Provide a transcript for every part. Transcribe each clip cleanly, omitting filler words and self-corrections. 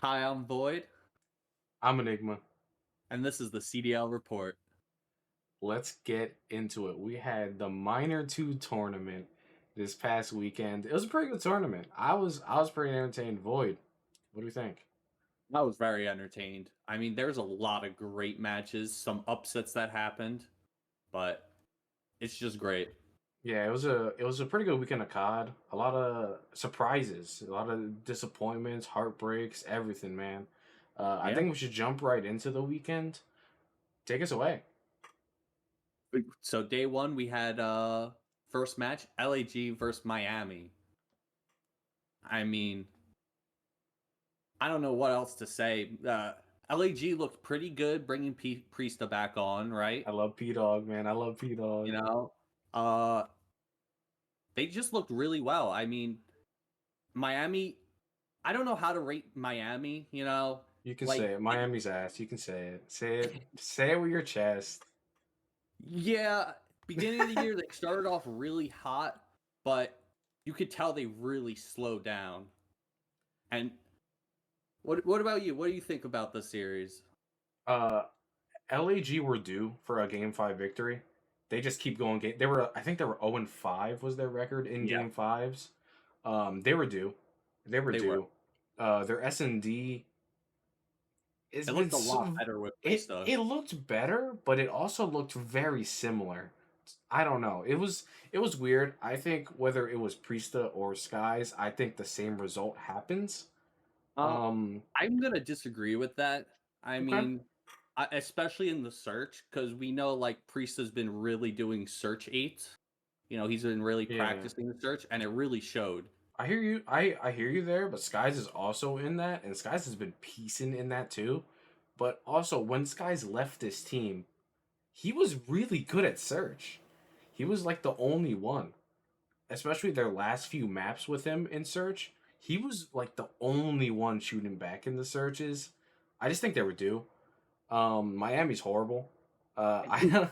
Hi, I'm Void, I'm Enigma. and this is the CDL report. Let's get into it. We had the Minor 2 tournament this past weekend. It was a pretty good tournament. I was pretty entertained. Void. What do you think? I was very entertained. I mean, there's a lot of great matches, some upsets that happened, but it's just great. Yeah, it was a pretty good weekend of COD. A lot of surprises, a lot of disappointments, heartbreaks, everything, man. I Yeah. think we should jump right into the weekend. Take us away. So day one, we had first match LAG versus Miami. I mean, I don't know what else to say. LAG looked pretty good, bringing Priesta back on, right? I love P Dog, man. I love P You Dog. know, uh, they just looked really well. I mean, Miami. I don't know how to rate Miami. You can Like say it. Miami's ass. You can say it. Say it. Say it with your chest. yeah, beginning of the year they started off really hot, but you could tell they really slowed down. And what about you? What do you think about the series? Uh, LAG were due for a Game 5 victory. They just keep going. They were, I think they were 0-5 was their record in Yeah, Game 5s. They were due. They were they were. due. Their S&D has It been looked a lot so, better with it Priesta. it looked better, but it also looked very similar. I don't know. It was weird. I think whether it was Priesta or Skies, I think the same result happens. Uh, Um, I'm gonna disagree with that. I okay. mean, especially in the search, because we know like Priesta's been really doing search eight. He's been really Yeah. practicing the search, and it really showed. I hear you. I hear you there, but Skies is also in that, and Skies has been piecing in that too. But also, when Skies left this team, he was really good at search. He was like the only one, especially their last few maps with him in search. He was like the only one shooting back in the searches. I just think they were due. Miami's horrible. I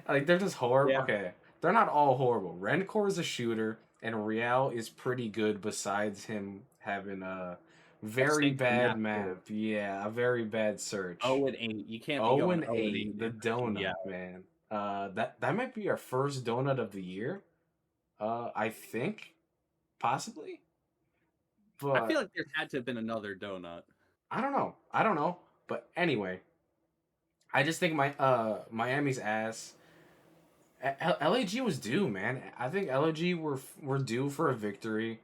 like they're just horrible. Yeah, Okay, they're not all horrible. Rencor is a shooter, and Real is pretty good. Besides him having a a very stinker bad map too. map, yeah, a very bad search. 0-8. You can't be 0 going and 0-8 8, the in the donut CDL. man. That might be our first donut of the year. I think possibly, I feel but like there had to have been another donut. I don't know. I don't know. But anyway, I just think Miami's ass. LAG was due, man. I think LAG were due for a victory.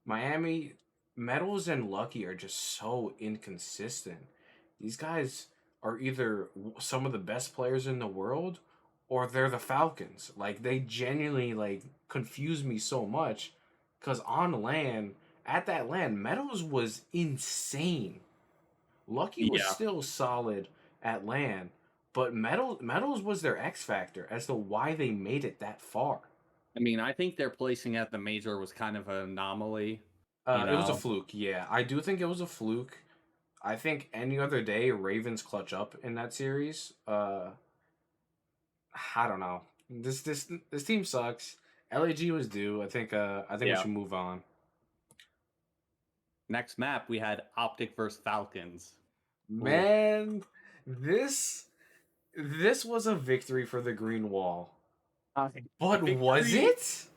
Miami, Metals and Lucky are just so inconsistent. These guys are either some of the best players in the world or they're the Falcons. Like they genuinely like confuse me so much cuz on land, at that land, Metals was insane. Lucky was Yeah. still solid at land, but Metals was their X factor as to why they made it that far. I mean, I think their placing at the major was kind of an anomaly, you It was a know? fluke. Yeah, I do think it was a fluke. I think any other day Ravens clutch up in that series. I don't know. This team sucks. LAG was due. I think we Yeah. should move on. Next map, we had Optic versus Falcons. Ooh. Man, this this was a victory for the Green Wall. Uh, But was victory, it?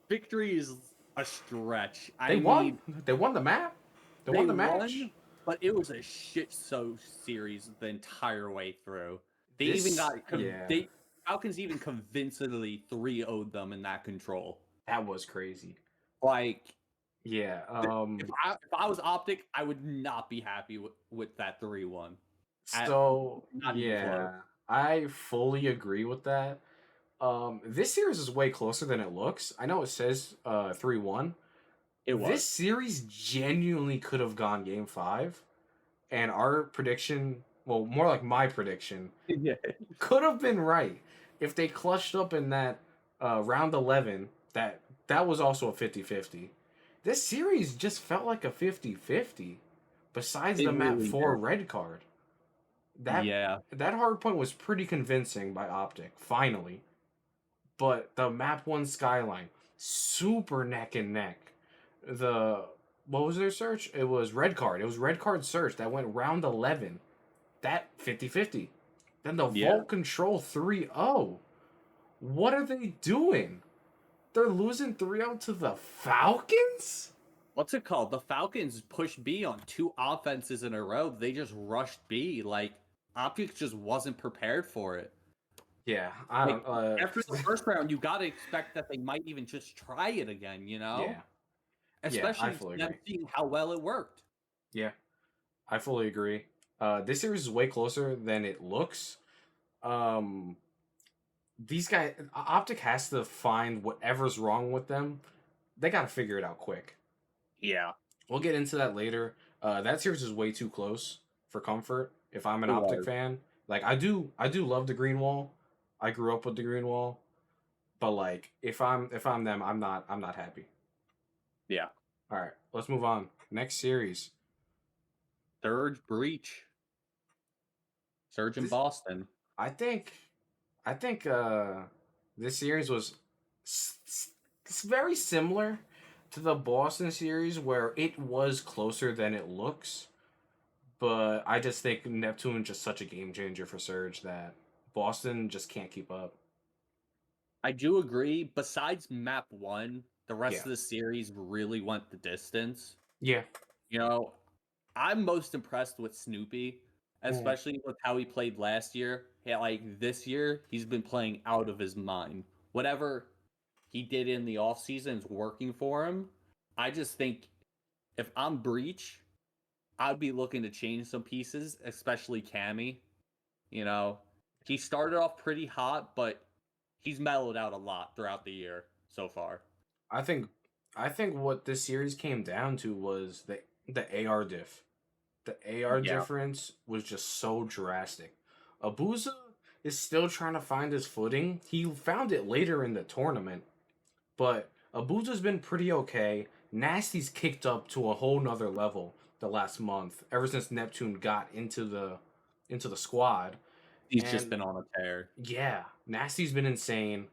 victory is a stretch. They I won. mean, They won the map. They they won the match. won, but it was a shit show series the entire way through. They even This, got yeah, they Falcons even convincingly 3-0'd them in that control. that was crazy. Like Yeah. if I was Optic, I would not be happy with that 3-1. At So not even close. yeah, I fully agree with that. This series is way closer than it looks. I know it says 3-1. It This was. series genuinely could have gone game 5, and our prediction, well, more like my prediction, Yeah. could have been right if they clutched up in that round 11. That was also a 50-50. This series just felt like a 50-50. Besides It the map really 4 did. red card. That Yeah. that hard point was pretty convincing by Optic, finally. But the map 1 skyline, super neck and neck. The what was their search? It was red card. It was red card search that went round 11. That 50-50. Then the Yeah. Vault Control 3-0. What are they doing? They're losing 3-0 to the Falcons? What's it called? The Falcons pushed B on 2 offenses in a row. They just rushed B. Like, Optics just wasn't prepared for it. Yeah, I Like, don't. after the first round, you got to expect that they might even just try it again, you know? Yeah, yeah, I Especially fully them agree. seeing how well it worked. Yeah, I fully agree. This series is way closer than it looks. Um, these guys, Optic has to find whatever's wrong with them. They got to figure it out quick. Yeah. We'll get into that later. That series is way too close for comfort. If I'm an It Optic was. fan, like I do love the Green Wall. I grew up with the Green Wall, but like if I'm them, I'm not happy. Yeah. All right, let's move on. Next series. Surge breach. Surge in This Boston. I think I think this series was it's very similar to the Boston series where it was closer than it looks. But I just think Neptune just such a game changer for Surge that Boston just can't keep up. I do agree. Besides map one, the rest Yeah. of the series really went the distance. Yeah. You know, I'm most impressed with Snoopy, Mm. especially with how he played last year. Yeah, like this year, he's been playing out of his mind. Whatever he did in the off season is working for him. I just think if I'm Breach, I'd be looking to change some pieces, especially Cammy. You know, he started off pretty hot, but he's mellowed out a lot throughout the year so far. I think I think what this series came down to was the AR diff. The AR Yeah, difference was just so drastic. Abuza is still trying to find his footing. He found it later in the tournament, but Abuza's been pretty okay. Nasty's kicked up to a whole nother level the last month, ever since Neptune got into the squad. he's just And been on a tear. yeah, Nasty's been insane.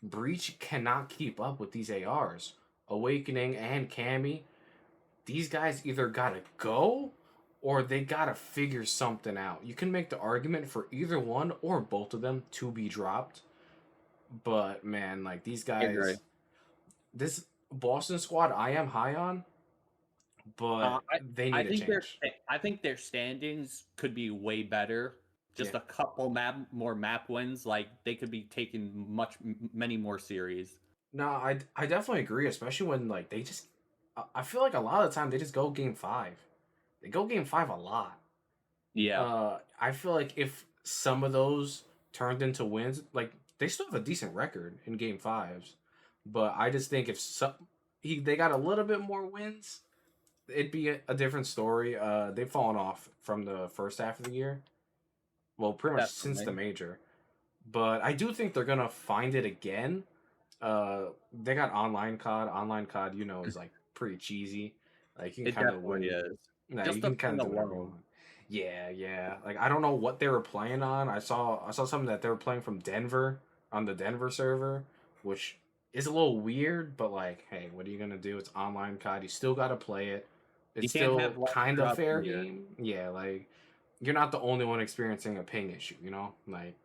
Breach cannot keep up with these ARs. Awakening and Cammy, these guys either gotta go or they gotta figure something out. You can make the argument for either one or both of them to be dropped. But man, like these I agree. guys, this Boston squad I am high on, Uh, but I they I need a think change. I think their standings could be way better. Yeah. Just a couple more map wins, like they could be taking many more series. No, I definitely agree, especially when like they just I feel like a lot of the time they just go game five. They go game five a lot. Yeah, I feel like if some of those turned into wins, like they still have a decent record in game fives, but I just think if some they got a little bit more wins, it'd be a different story. They've fallen off from the first half of the year. Well, pretty much since the definitely. major, but I do think they're gonna find it again. They got online COD. Online COD, you know, is like pretty cheesy. Like you can It kind of definitely win. is. Nah, you Just the can kind thing of do whatever you alone. want. Yeah, yeah. Like I don't know what they were playing on. I saw something that they were playing from Denver on the Denver server, which is a little weird, but like, hey, what are you gonna do? It's online COD. You still gotta play it. You It's can't still have luck kind of throughout the fair year. game. Yeah, like you're not the only one experiencing a ping issue, you know? Like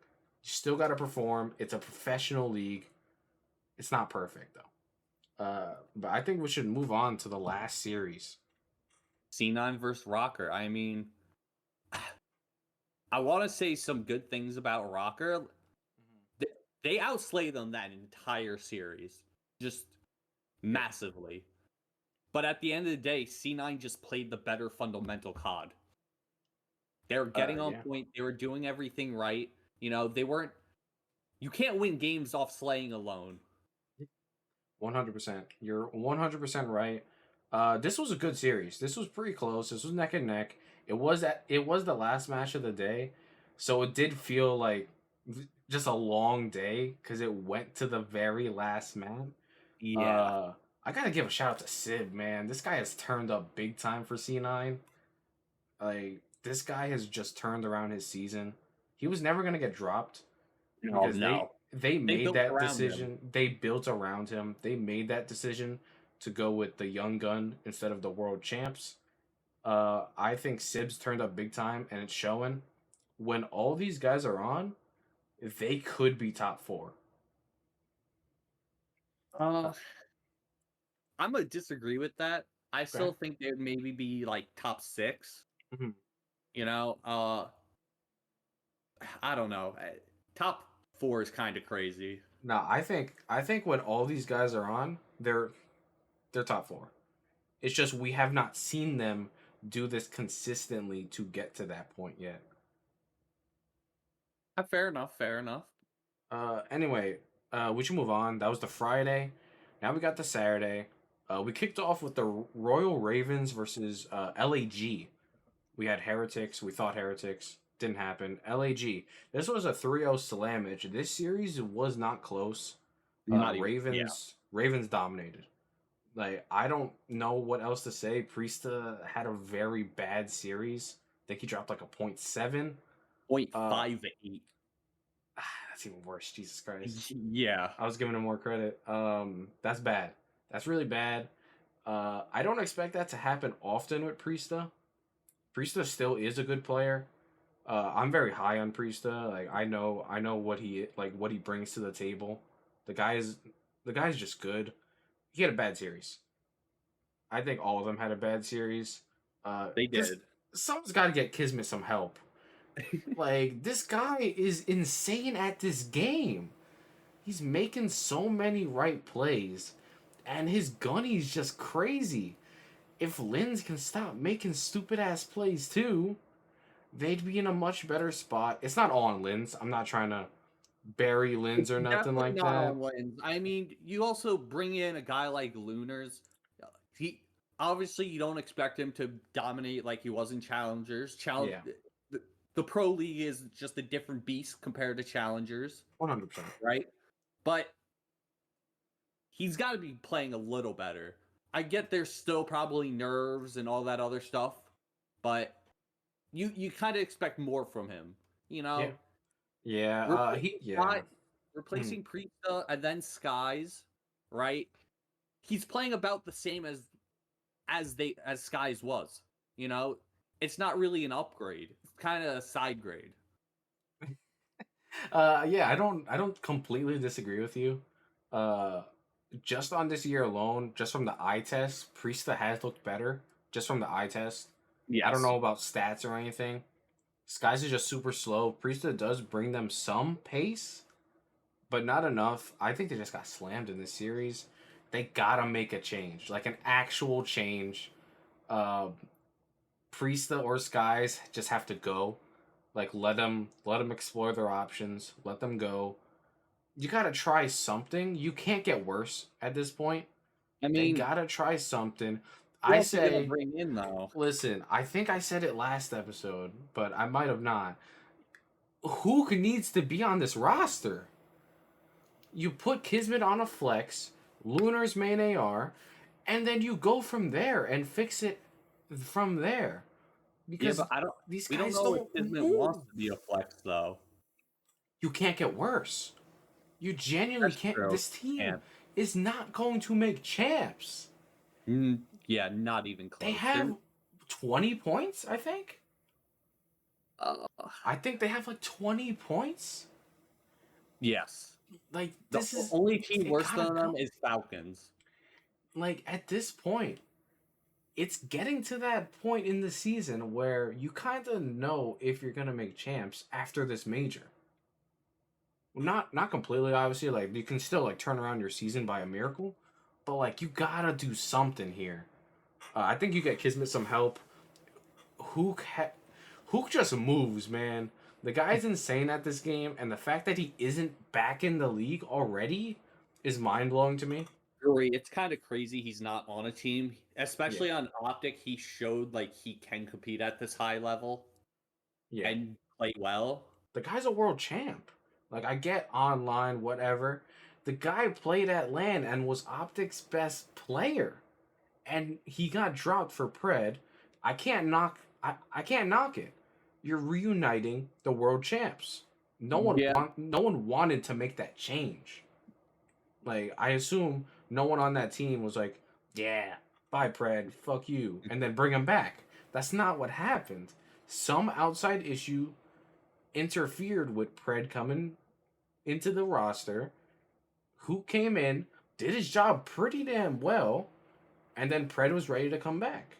you still gotta perform. It's a professional league. It's not perfect though. But I think we should move on to the last series. C9 versus Rocker. I mean, I want to say some good things about Rocker. They, they outslayed them that entire series, just Yeah. massively. But at the end of the day, C9 just played the better fundamental COD. They were getting on Yeah. point. They were doing everything right. You know, they weren't. You can't win games off slaying alone. 100%. You're 100% right. This was a good series. This was pretty close. This was neck and neck. It was the last match of the day, so it did feel like just a long day because it went to the very last man. Yeah. Uh, I gotta give a shout out to Sid, man. This guy has turned up big time for C9. Like this guy has just turned around his season. He was never gonna get dropped No, because no. they They made built that around him. decision. They built around him. They made that decision to go with the young gun instead of the world champs. I think Sibs turned up big time, and it's showing. When all these guys are on, they could be top four. Uh, I'm gonna disagree with that. I Okay. still think they'd maybe be like top 6. Mhm. You know, I don't know. Top 4 is kind of crazy. No, I think when all these guys are on, they're top four. It's just we have not seen them do this consistently to get to that point yet. Fair enough. Fair enough. Anyway, we should move on. That was the Friday. Now we got the Saturday. We kicked off with the Royal Ravens versus LAG. We had Heretics. We thought Heretics. Didn't happen. LAG. This was a 3-0 slammage. This series was not close. Not even. Yeah. Ravens dominated. Like, I don't know what else to say. Priesta had a very bad series. I think he dropped like a 0.7. 0.58. That's even worse. Jesus Christ. Yeah. I was giving him more credit. That's bad. That's really bad. I don't expect that to happen often with Priesta. Priesta still is a good player. I'm very high on Priesta. Like I know what he brings to the table. The guy's just good. He had a bad series. I think all of them had a bad series. They This did. someone's got to get Kismet some help. Like this guy is insane at this game. He's making so many right plays, and his gunny's just crazy. If Lins can stop making stupid ass plays too, they'd be in a much better spot. It's not all on Lins. I'm not trying to bury Lins or nothing Definitely like not that. on wins. I mean, you also bring in a guy like Lunars. He obviously you don't expect him to dominate like he was in Challengers. Yeah, The Pro League is just a different beast compared to Challengers, 100%. right? But he's got to be playing a little better. I get there's still probably nerves and all that other stuff, but you kind of expect more from him. You Yeah, know, yeah. replacing Yeah. Mhm. replacing Priesta and then Skies, right? He's playing about the same as Skies was. You know, it's not really an upgrade. It's kind of a side grade. Yeah. I don't completely disagree with you. Uh, just on this year alone, just from the eye test, Priesta has looked better. Just from the eye test. I don't Yes. know about stats or anything. Skies is just super slow. Priesta does bring them some pace, but not enough. I think they just got slammed in this series. They gotta make a change, like an actual change. Uh, Priesta or Skies just have to go. Like let them explore their options. Let them go. You gotta try something. You can't get worse at this point. I They mean, gotta try something. who I else are you gonna say, bring in though? listen. I think I said it last episode, but I might have not. Who needs to be on this roster? You put Kismet on a flex, Lunar's main AR, and then you go from there and fix it from there. Yeah, Because but I don't. these We don't guys know if don't Kismet wants move. to be a flex though. You can't get worse. You genuinely That's can't. true. This team And is not going to make champs. yeah, not even They close. They're have 20 points, I think. uh, I think they have like 20 points. yes. Like, The this is. only team They worse gotta than them go. is Falcons. Like, at this point, it's getting to that point in the season where you kind of know if you're gonna make champs after this major. Not completely, obviously. Like you can still like turn around your season by a miracle, but like you gotta do something here. I think you get Kismet some help. Hook just moves, man. The guy's insane at this game, and the fact that he isn't back in the league already is mind blowing to me. Really, it's kind of crazy he's not on a team, Yeah, especially on Optic. He showed like he can compete at this high level yeah. and play well. The guy's a world champ. Like I get online, whatever. The guy played at LAN and was Optic's best player, and he got dropped for Pred. I can't knock it. You're reuniting the world champs. Yeah, No one wanted to make that change. Like I assume no one on that team was like, Yeah, bye, Pred. Fuck you. And then bring him back. That's not what happened. Some outside issue interfered with Pred coming into the roster. Who came in, did his job pretty damn well, and then Pred was ready to come back.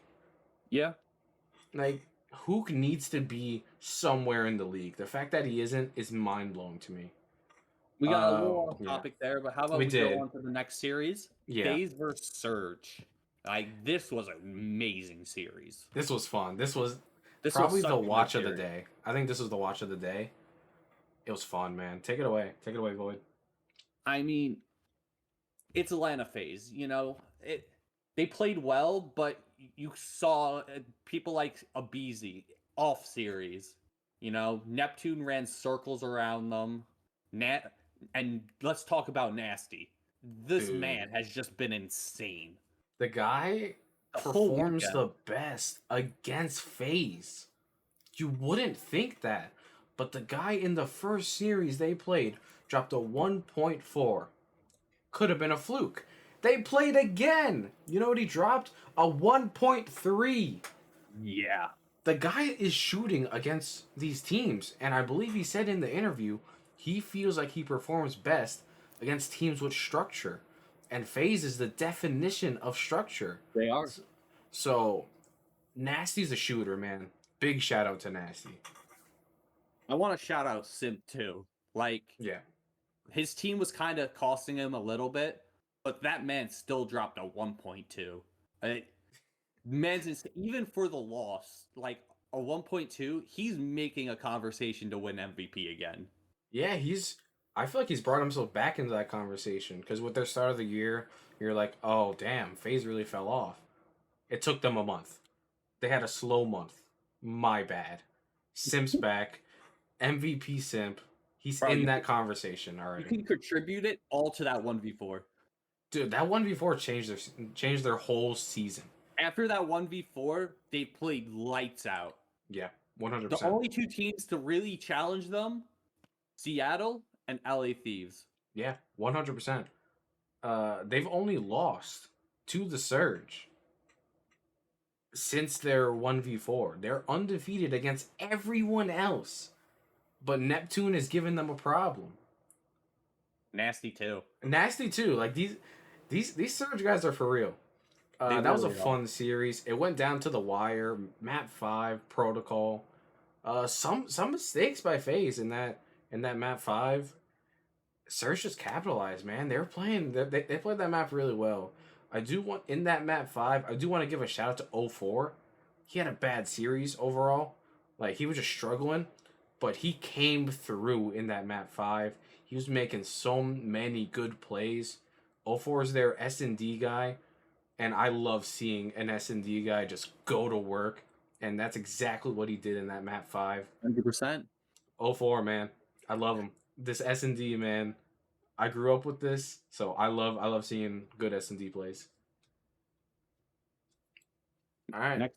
Yeah. Like, Hook needs to be somewhere in the league. The fact that he isn't is mind blowing to me. We got a little off Yeah, topic there, but how about we we go did. on to the next series? Yeah, FaZe versus Surge. Like, this was an amazing series. this was fun. This was This was probably such the a good watch of the series. day. I think this was the watch of the day. It was fun, man. Take it away. Take it away, Void. I mean, it's Atlanta FaZe. They played well, but you saw people like Abizi off series. Neptune ran circles around them. And let's talk about Nasty. This Dude, man has just been insane. the guy The whole performs weekend. the best against FaZe. You wouldn't think that. But the guy in the first series they played dropped a 1.4. Could have been a fluke. They played again. You know what he dropped? A 1.3. Yeah. The guy is shooting against these teams, and I believe he said in the interview he feels like he performs best against teams with structure. And FaZe is the definition of structure. They are. So, Nasty's a shooter, man. Big shout out to Nasty. I want to shout out Simp too. Like, Yeah. his team was kind of costing him a little bit, but that man still dropped a 1.2. Even for the loss, like a 1.2, he's making a conversation to win MVP again. Yeah, I feel like he's brought himself back into that conversation because with their start of the year, you're like, oh, damn, FaZe really fell off. It took them a month. They had a slow month. My bad. Simp's back. MVP Simp. He's Bro, in you that conversation you already. can contribute it all to that 1v4. Dude, that 1v4 changed their whole season. After that 1v4, they played lights out. Yeah, The 100%. only two teams to really challenge them, Seattle and LA Thieves. Yeah, 100%. They've only lost to the Surge since their 1v4. They're undefeated against everyone else. But Neptune has given them a problem. Nasty too. Nasty too. Like these Surge guys are for real. They That was a really are. fun series. It went down to the wire. Map 5 protocol. Some mistakes by FaZe in that map 5. Surge just capitalized, man. They were playing. They played that map really well. I do want in that map 5. I do want to give a shout out to 0-4. He had a bad series overall. Like he was just struggling, but he came through in that map 5. He was making so many good plays. 0-4 is their S&D guy, and I love seeing an S&D guy just go to work, and that's exactly what he did in that map 5. 100%. 0-4, man. I love him. This S&D, man. I grew up with this, so I love seeing good S&D plays. All right. Next.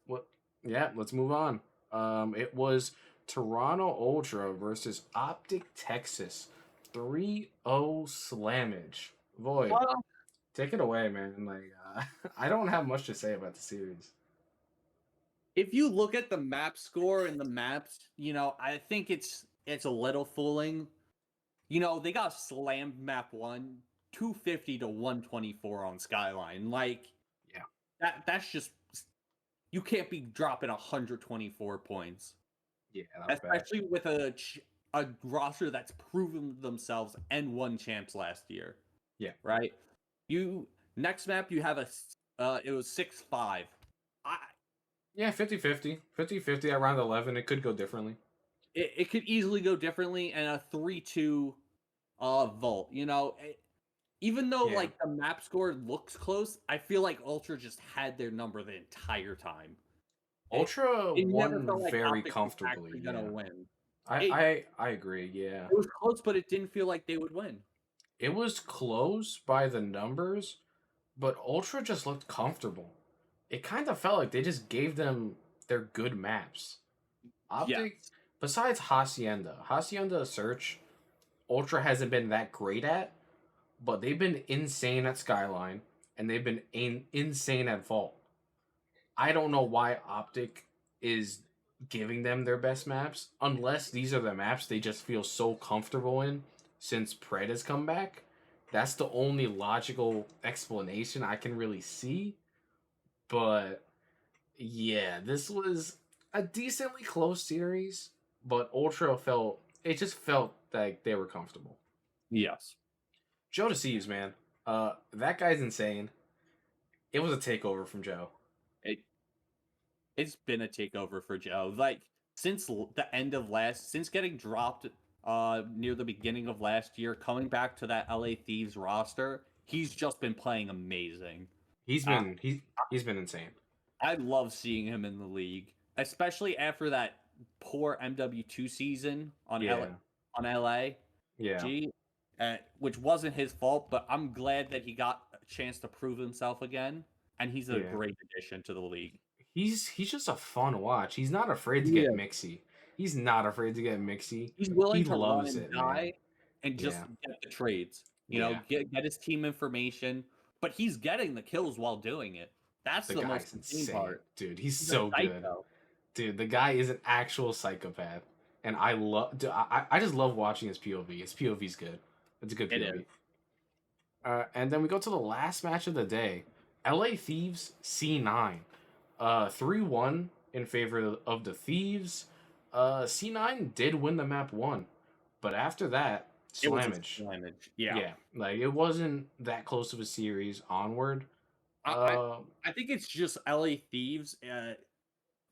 Let's move on. It was Toronto Ultra versus Optic Texas. 3-0 slammage. Void, take it away, man. Like I don't have much to say about the series. If you look at the map score and the maps, I think it's a little fooling. They got slammed map 1, 250 to 124 on Skyline. Like, Yeah. that's just, you can't be dropping 124 points. Yeah, that was Especially with a roster that's proven themselves and won champs last year. Yeah. Right? Next map you have it was 6-5. Yeah, 50-50. 50-50 at round 11. It could go differently. It could easily go differently, and a 3-2 vault. Even though like the map score looks close, I feel like Ultra just had their number the entire time. Ultra It never won felt like very Optic was comfortably. actually gonna win. I agree. Yeah, It was close, but it didn't feel like they would win. it was close by the numbers, but Ultra just looked comfortable. It kind of felt like they just gave them their good maps. Optic, Yes. besides Hacienda Search, Ultra hasn't been that great at, but they've been insane at Skyline. and they've been insane at vault. I don't know why Optic is giving them their best maps, unless these are the maps they just feel so comfortable in since Pred has come back. That's the only logical explanation I can really see. But yeah, this was a decently close series, but Ultra felt it just felt like they were comfortable. Yes. Joe Deceives, man. That guy's insane. It was a takeover from Joe. It it's been a takeover for Joe. Like since the end of since getting dropped near the beginning of last year, coming back to that LA Thieves roster, he's just been playing amazing. He's Uh, been he's been insane. I love seeing him in the league, especially after that poor MW2 season on Yeah, LA. yeah, G, which wasn't his fault, but I'm glad that he got a chance to prove himself again, and he's a yeah. great addition to the league. He's just a fun watch. He's not afraid to get Yeah. mixy. He's not afraid to get mixy. He's He willing to run loves and it, man. die and just Yeah, get the trades. yeah. Get his team information, but he's getting the kills while doing it. That's The the most guy's insane insane, part. dude. He's He's a so good, psycho. dude. The guy is an actual psychopath, and I love. I just love watching his POV. His POV's good. It's a good It POV. is. And then we go to the last match of the day. LA Thieves C9. 3-1 in favor of the Thieves. C9 did win the map 1. But after that, It was a slammage. damage. Yeah. Yeah, like it wasn't that close of a series onward. I, I Uh I think it's just LA Thieves.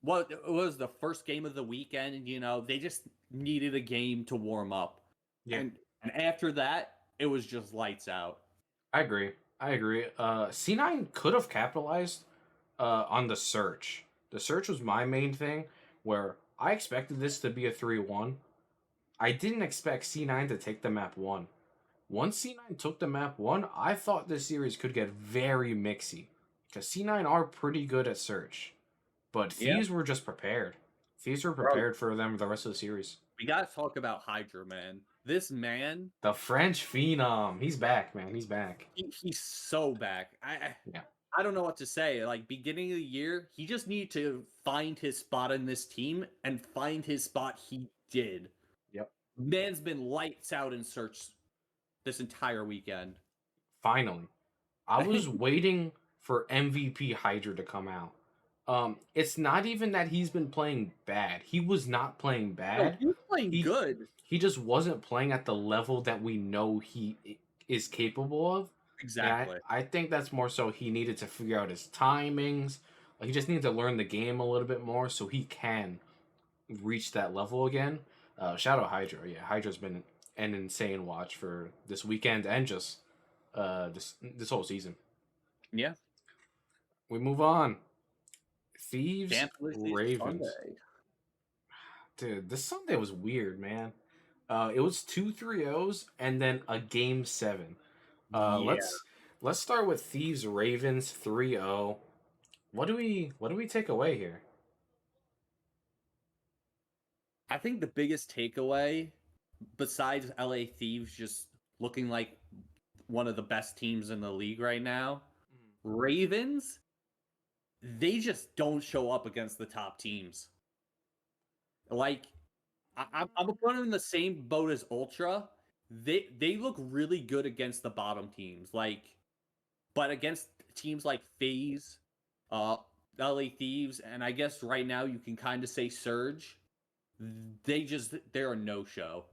What it was the first game of the weekend, they just needed a game to warm up. yeah, And after that, it was just lights out. I agree. I agree. C9 could have capitalized on the search. The search was my main thing where I expected this to be a 3-1. I didn't expect C9 to take the map 1. Once C9 took the map 1, I thought this series could get very mixy. Because C9 are pretty good at search. But Yeah. Thieves were just prepared. Thieves were Bro, prepared for them the rest of the series. we gotta talk about Hydra, man. This man, The French Phenom. He's back, man. He's back. he's so back. Yeah. I don't know what to say. Like beginning of the year, he just needed to find his spot in this team, and find his spot. He did. Yep. Man's been lights out in search this entire weekend. Finally. I was waiting for MVP Hydra to come out. It's not even that he's been playing bad. He was not playing No, bad. he was playing He good. he just wasn't playing at the level that we know he is capable of. And Exactly. I think that's more so he needed to figure out his timings. Like he just needed to learn the game a little bit more so he can reach that level again. Shout out Hydra. Yeah, Hydra's been an insane watch for this weekend and just this whole season. Yeah. We move on. Thieves Can't lose this Ravens. Sunday. Dude, this Sunday was weird, man. It was 2-3-0s and then a game 7. Yeah. Let's start with Thieves Ravens 3-0. What do we take away here? I think the biggest takeaway, besides LA Thieves just looking like one of the best teams in the league right now, Ravens, they just don't show up against the top teams. Like, I'm putting them in the same boat as Ultra. They look really good against the bottom teams, but against teams like FaZe, uh, LA Thieves, and I guess right now you can kind of say Surge. They're a no show.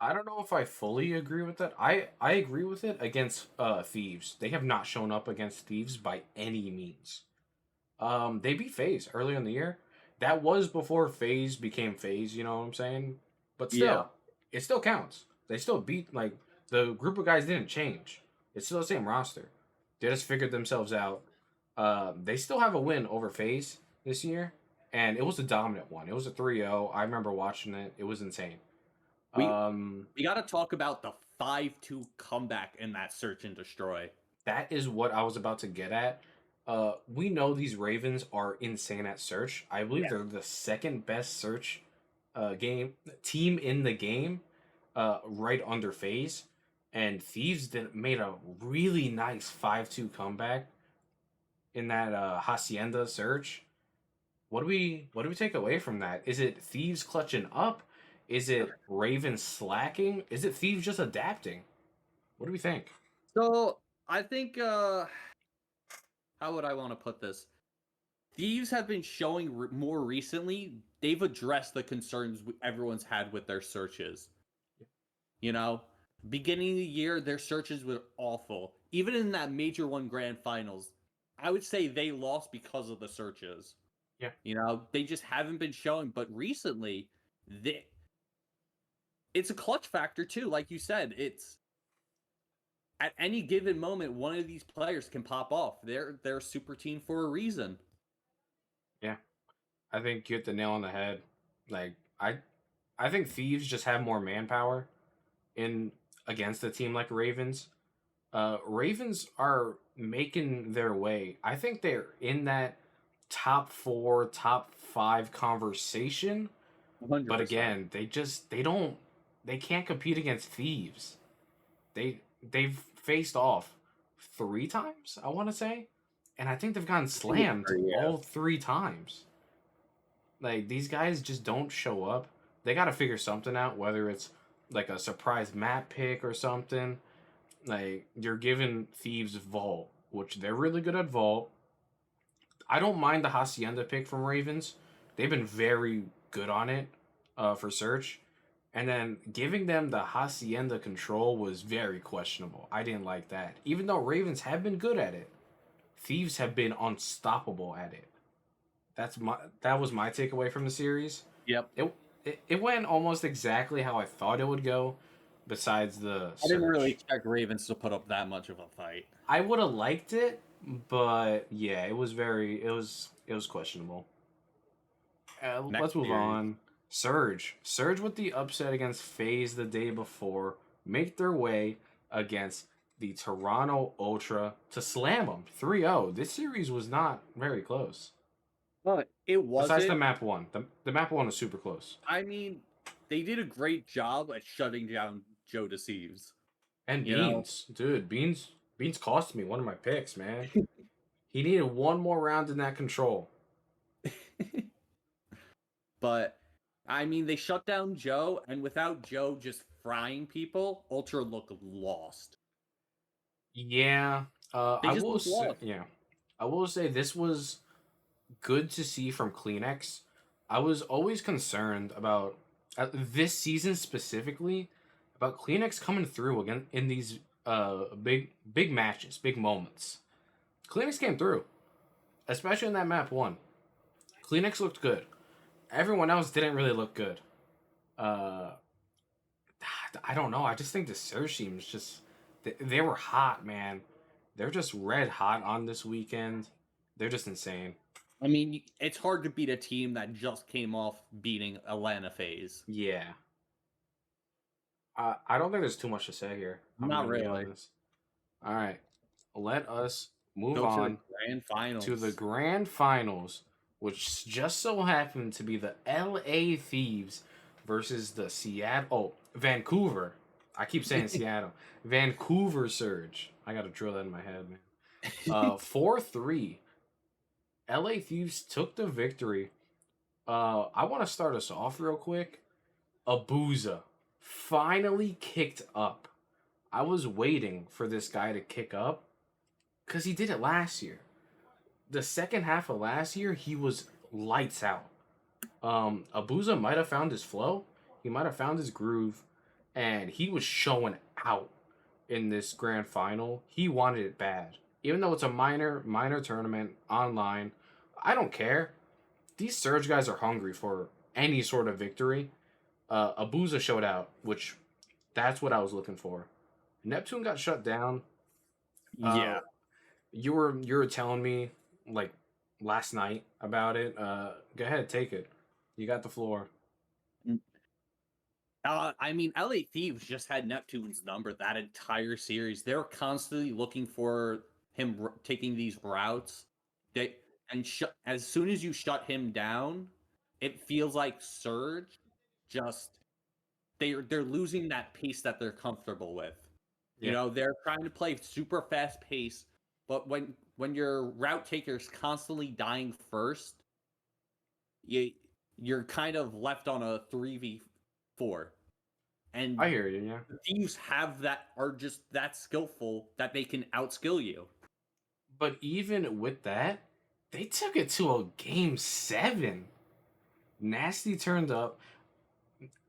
I don't know if I fully agree with that. I agree with it against Thieves. They have not shown up against Thieves by any means. They beat FaZe earlier in the year. That was before FaZe became FaZe, you know what I'm saying? But Yeah. still, it still counts. They still beat like the group of guys didn't change. It's still the same roster. They just figured themselves out. They still have a win over FaZe this year, and it was a dominant one. It was a 3-0. I remember watching it. It was insane. We Um, we got to talk about the 5-2 comeback in that Search and Destroy. that is what I was about to get at. We know these Ravens are insane at search. I believe Yeah. they're the second best search game team in the game, right under FaZe. and Thieves made a really nice 5-2 comeback in that Hacienda search. What do we take away from that? Is it Thieves clutching up? Is it Raven slacking? Is it Thieves just adapting? What do we think? So I think how would I want to put this? Thieves have been showing more recently. They've addressed the concerns everyone's had with their searches. You know, beginning of the year, their searches were awful. Even in that Major One Grand Finals, I would say they lost because of the searches. Yeah. You know, they just haven't been showing. But recently, it's a clutch factor too. Like you said, it's at any given moment, one of these players can pop off. They're a super team for a reason. Yeah. I think you hit the nail on the head. Like I think Thieves just have more manpower in against a team like Ravens. Ravens are making their way. I think they're in that top 4, top 5 conversation. But 100%. again, they can't compete against Thieves. They've faced off 3 times, I want to say, and I think they've gotten I think it's slammed 3, yeah. all 3 times. Like these guys just don't show up. They got to figure something out, whether it's like a surprise map pick or something. Like you're giving Thieves Vault, which they're really good at Vault. I don't mind the Hacienda pick from Ravens. They've been very good on it for search. And then giving them the Hacienda control was very questionable. I didn't like that. Even though Ravens have been good at it, Thieves have been unstoppable at it. That was my takeaway from the series. Yep. It went almost exactly how I thought it would go, besides the I didn't really search. expect Ravens to put up that much of a fight. I would have liked it, but yeah, it was questionable. Next Let's move series. on. Surge with the upset against FaZe the day before, make their way against the Toronto Ultra to slam them 3-0. This series was not very close. But it Besides the wasn't. map one. The map one was super close. I mean, they did a great job at shutting down Joe Deceives. And You know, Beans. Dude, Beans cost me one of my picks, man. He needed one more round in that control. but I mean, they shut down Joe, and without Joe just frying people, Ultra looked lost. Yeah. They just looked lost. I will say this was good to see from Kleenex. I was always concerned about this season specifically about Kleenex coming through again in these big matches, big moments. Kleenex came through, especially in that map one. Kleenex looked good. Everyone else didn't really look good. Uh, I don't know. I just think the Surge teams just they were hot, man. They're just red hot on this weekend. They're just insane. I mean, it's hard to beat a team that just came off beating Atlanta FaZe. Yeah. I don't think there's too much to say here. I'm Not gonna be really. honest. All right, let us move Go to the on grand finals. to the grand finals, which just so happened to be the LA Thieves versus the Vancouver. I keep saying Seattle. Vancouver Surge. I gotta drill that in my head, man. 4-3. LA Thieves took the victory. I want to start us off real quick. Abuza finally kicked up. I was waiting for this guy to kick up because he did it last year. The second half of last year, he was lights out. Abuza might have found his flow. He might have found his groove, and he was showing out in this grand final. He wanted it bad, even though it's a minor tournament online. I don't care. These Surge guys are hungry for any sort of victory. Abuza showed out, which that's what I was looking for. Neptune got shut down. Uh, Yeah. you were telling me like last night about it. Go ahead, take it. You got the floor. I mean, LA Thieves just had Neptune's number that entire series. They're constantly looking for him taking these routes. They and as soon as you shut him down, it feels like Surge just they're losing that pace that they're comfortable with. You Yeah. know, they're trying to play super fast pace, but when your route taker's constantly dying first, you you're kind of left on a 3v4. And I hear you. Yeah. the Thieves are just that skillful that they can outskill you. But even with that, they took it to a game 7. Nasty turned up.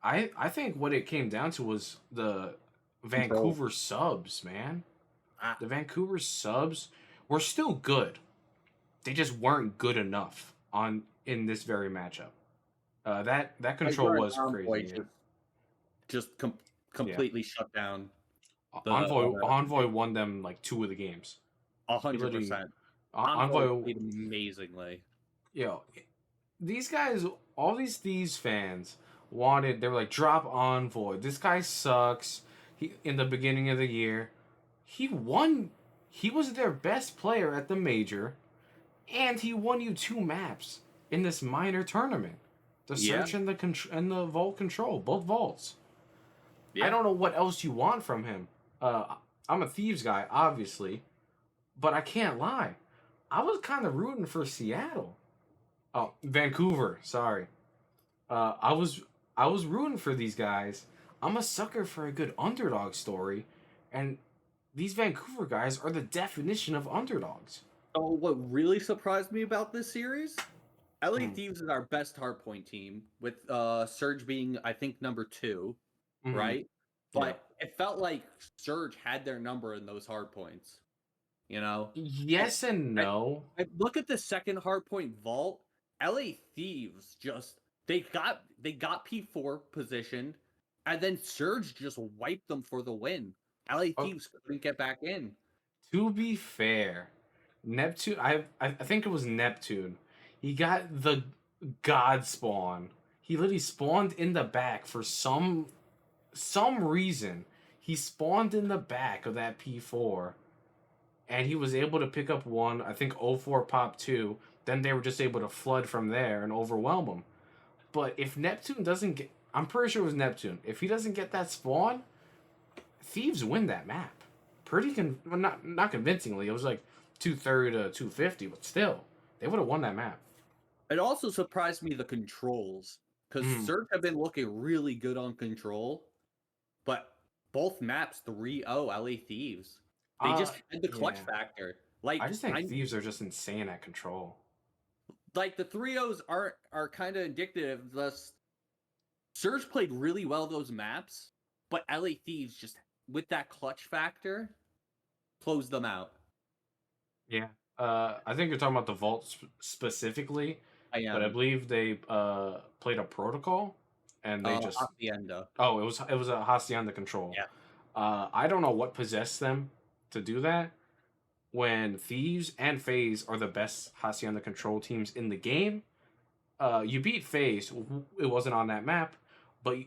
I think what it came down to was the Control. Vancouver subs, man. Ah, The Vancouver subs were still good. They just weren't good enough in this very matchup. That like control your was Envoy crazy. just Yeah. completely shut down the Envoy won them like 2 of the games. He literally 100%. Envoy Envoy. played amazingly. Yo, these guys, all these Thieves fans wanted. They were like, drop Envoy. This guy sucks. He in the beginning of the year, he won. He was their best player at the major, and he won you 2 maps in this minor tournament. The Yeah, search and the vault control, both vaults. I yeah. don't know what else you want from him. I'm a Thieves guy, obviously, but I can't lie. I was kind of rooting for Seattle. Oh, Vancouver. Sorry. Uh, I was I was rooting for these guys. I'm a sucker for a good underdog story, and these Vancouver guys are the definition of underdogs. So what really surprised me about this series, LA Mm. Thieves is our best hardpoint team, with Surge being I think number 2, Mm-hmm. right? Yeah. But it felt like Surge had their number in those hardpoints. You know, like Yes and I, no. I look at the second hardpoint vault. LA Thieves just they got P4 positioned, and then Surge just wiped them for the win. LA Oh, Thieves couldn't get back in. to be fair, Neptune. I think it was Neptune. He got the God spawn. He literally spawned in the back for some reason. He spawned in the back of that P4, and he was able to pick up one. I think 04 pop 2. Then they were just able to flood from there and overwhelm him. But if Neptune doesn't get, I'm pretty sure it was Neptune. If he doesn't get that spawn, Thieves win that map. Well, not convincingly. It was like 230 to 250, but still, they would have won that map. It also surprised me the controls, because Mm. Surge have been looking really good on control, but both maps 3-0 LA Thieves. They just had the clutch Yeah. factor. I just think I Thieves are just insane at control. like the 3-0s are kind of indicative. Thus, Surge played really well those maps, but LA Thieves just with that clutch factor closed them out. Yeah. I think you're talking about the vault specifically, I but I am believe they played a protocol, and they just Hacienda. it was a Hacienda control. Yeah, I don't know what possessed them to do that. When Thieves and FaZe are the best Hacienda control teams in the game, you beat FaZe. It wasn't on that map, but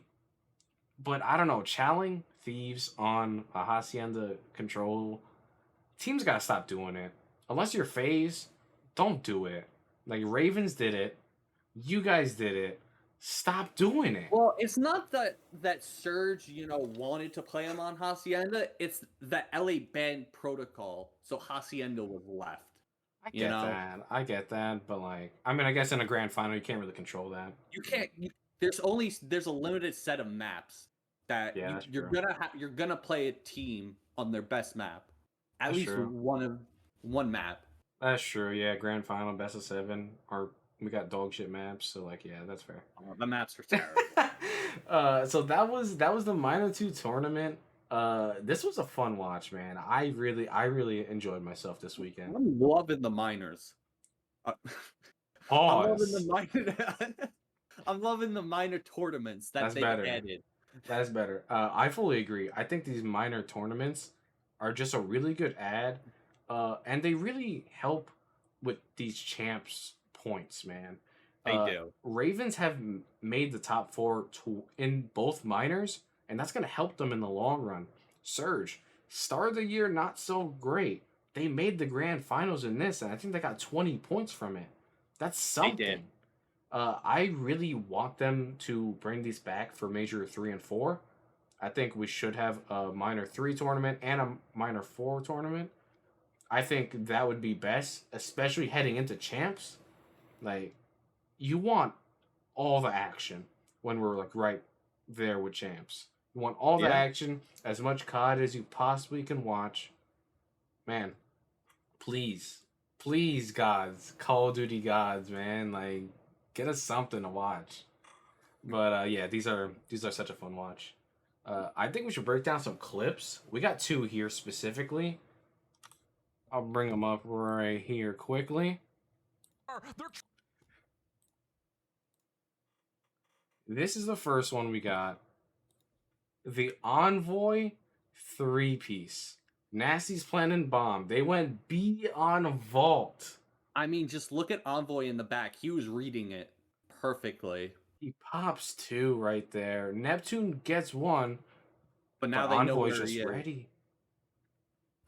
I don't know. Challenging Thieves on a Hacienda control teams gotta stop doing it. Unless you're FaZe, don't do it. Like Ravens did it, you guys did it. Stop doing it. well, it's not that Surge, wanted to play him on Hacienda. It's the LA banned protocol, so Hacienda was left. I You get know, that. I get that, but like, I mean, I guess in a grand final, you can't really control that. you can't. There's a limited set of maps that Yeah, that's you're true. you're gonna play a team on their best map, at That's least true. one map. That's true. Yeah, grand final, best of 7, or we got dog shit maps. So like, yeah, that's fair. The maps are terrible. So that was the minor 2 tournament. This was a fun watch, man. I really enjoyed myself this weekend. I'm loving the minors. Uh, I'm loving the Pause. minor. I'm loving the minor tournaments that That's they better. added. That's better. I fully agree. I think these minor tournaments are just a really good add, and they really help with these champs points, man. They do. Ravens have made the top 4 in both minors, and that's going to help them in the long run. Surge, start of the year not so great. They made the grand finals in this, and I think they got 20 points from it. That's They something. did. I really want them to bring these back for Major 3 and 4. I think we should have a minor 3 tournament and a minor 4 tournament. I think that would be best, especially heading into champs. Like, you want all the action when we're like right there with champs. You want all the Yeah. action, as much COD as you possibly can watch. Man, please, please, gods, Call of Duty gods, man, like get us something to watch. But yeah, these are such a fun watch. I think we should break down some clips. We got 2 here specifically. I'll bring them up right here quickly. This is the first one we got. The Envoy 3-piece. Nasty's planning bomb. They went B on Vault. I mean, just look at Envoy in the back. He was reading it perfectly. He pops 2 right there. Neptune gets 1. But now But they know Envoy's where just he is. ready.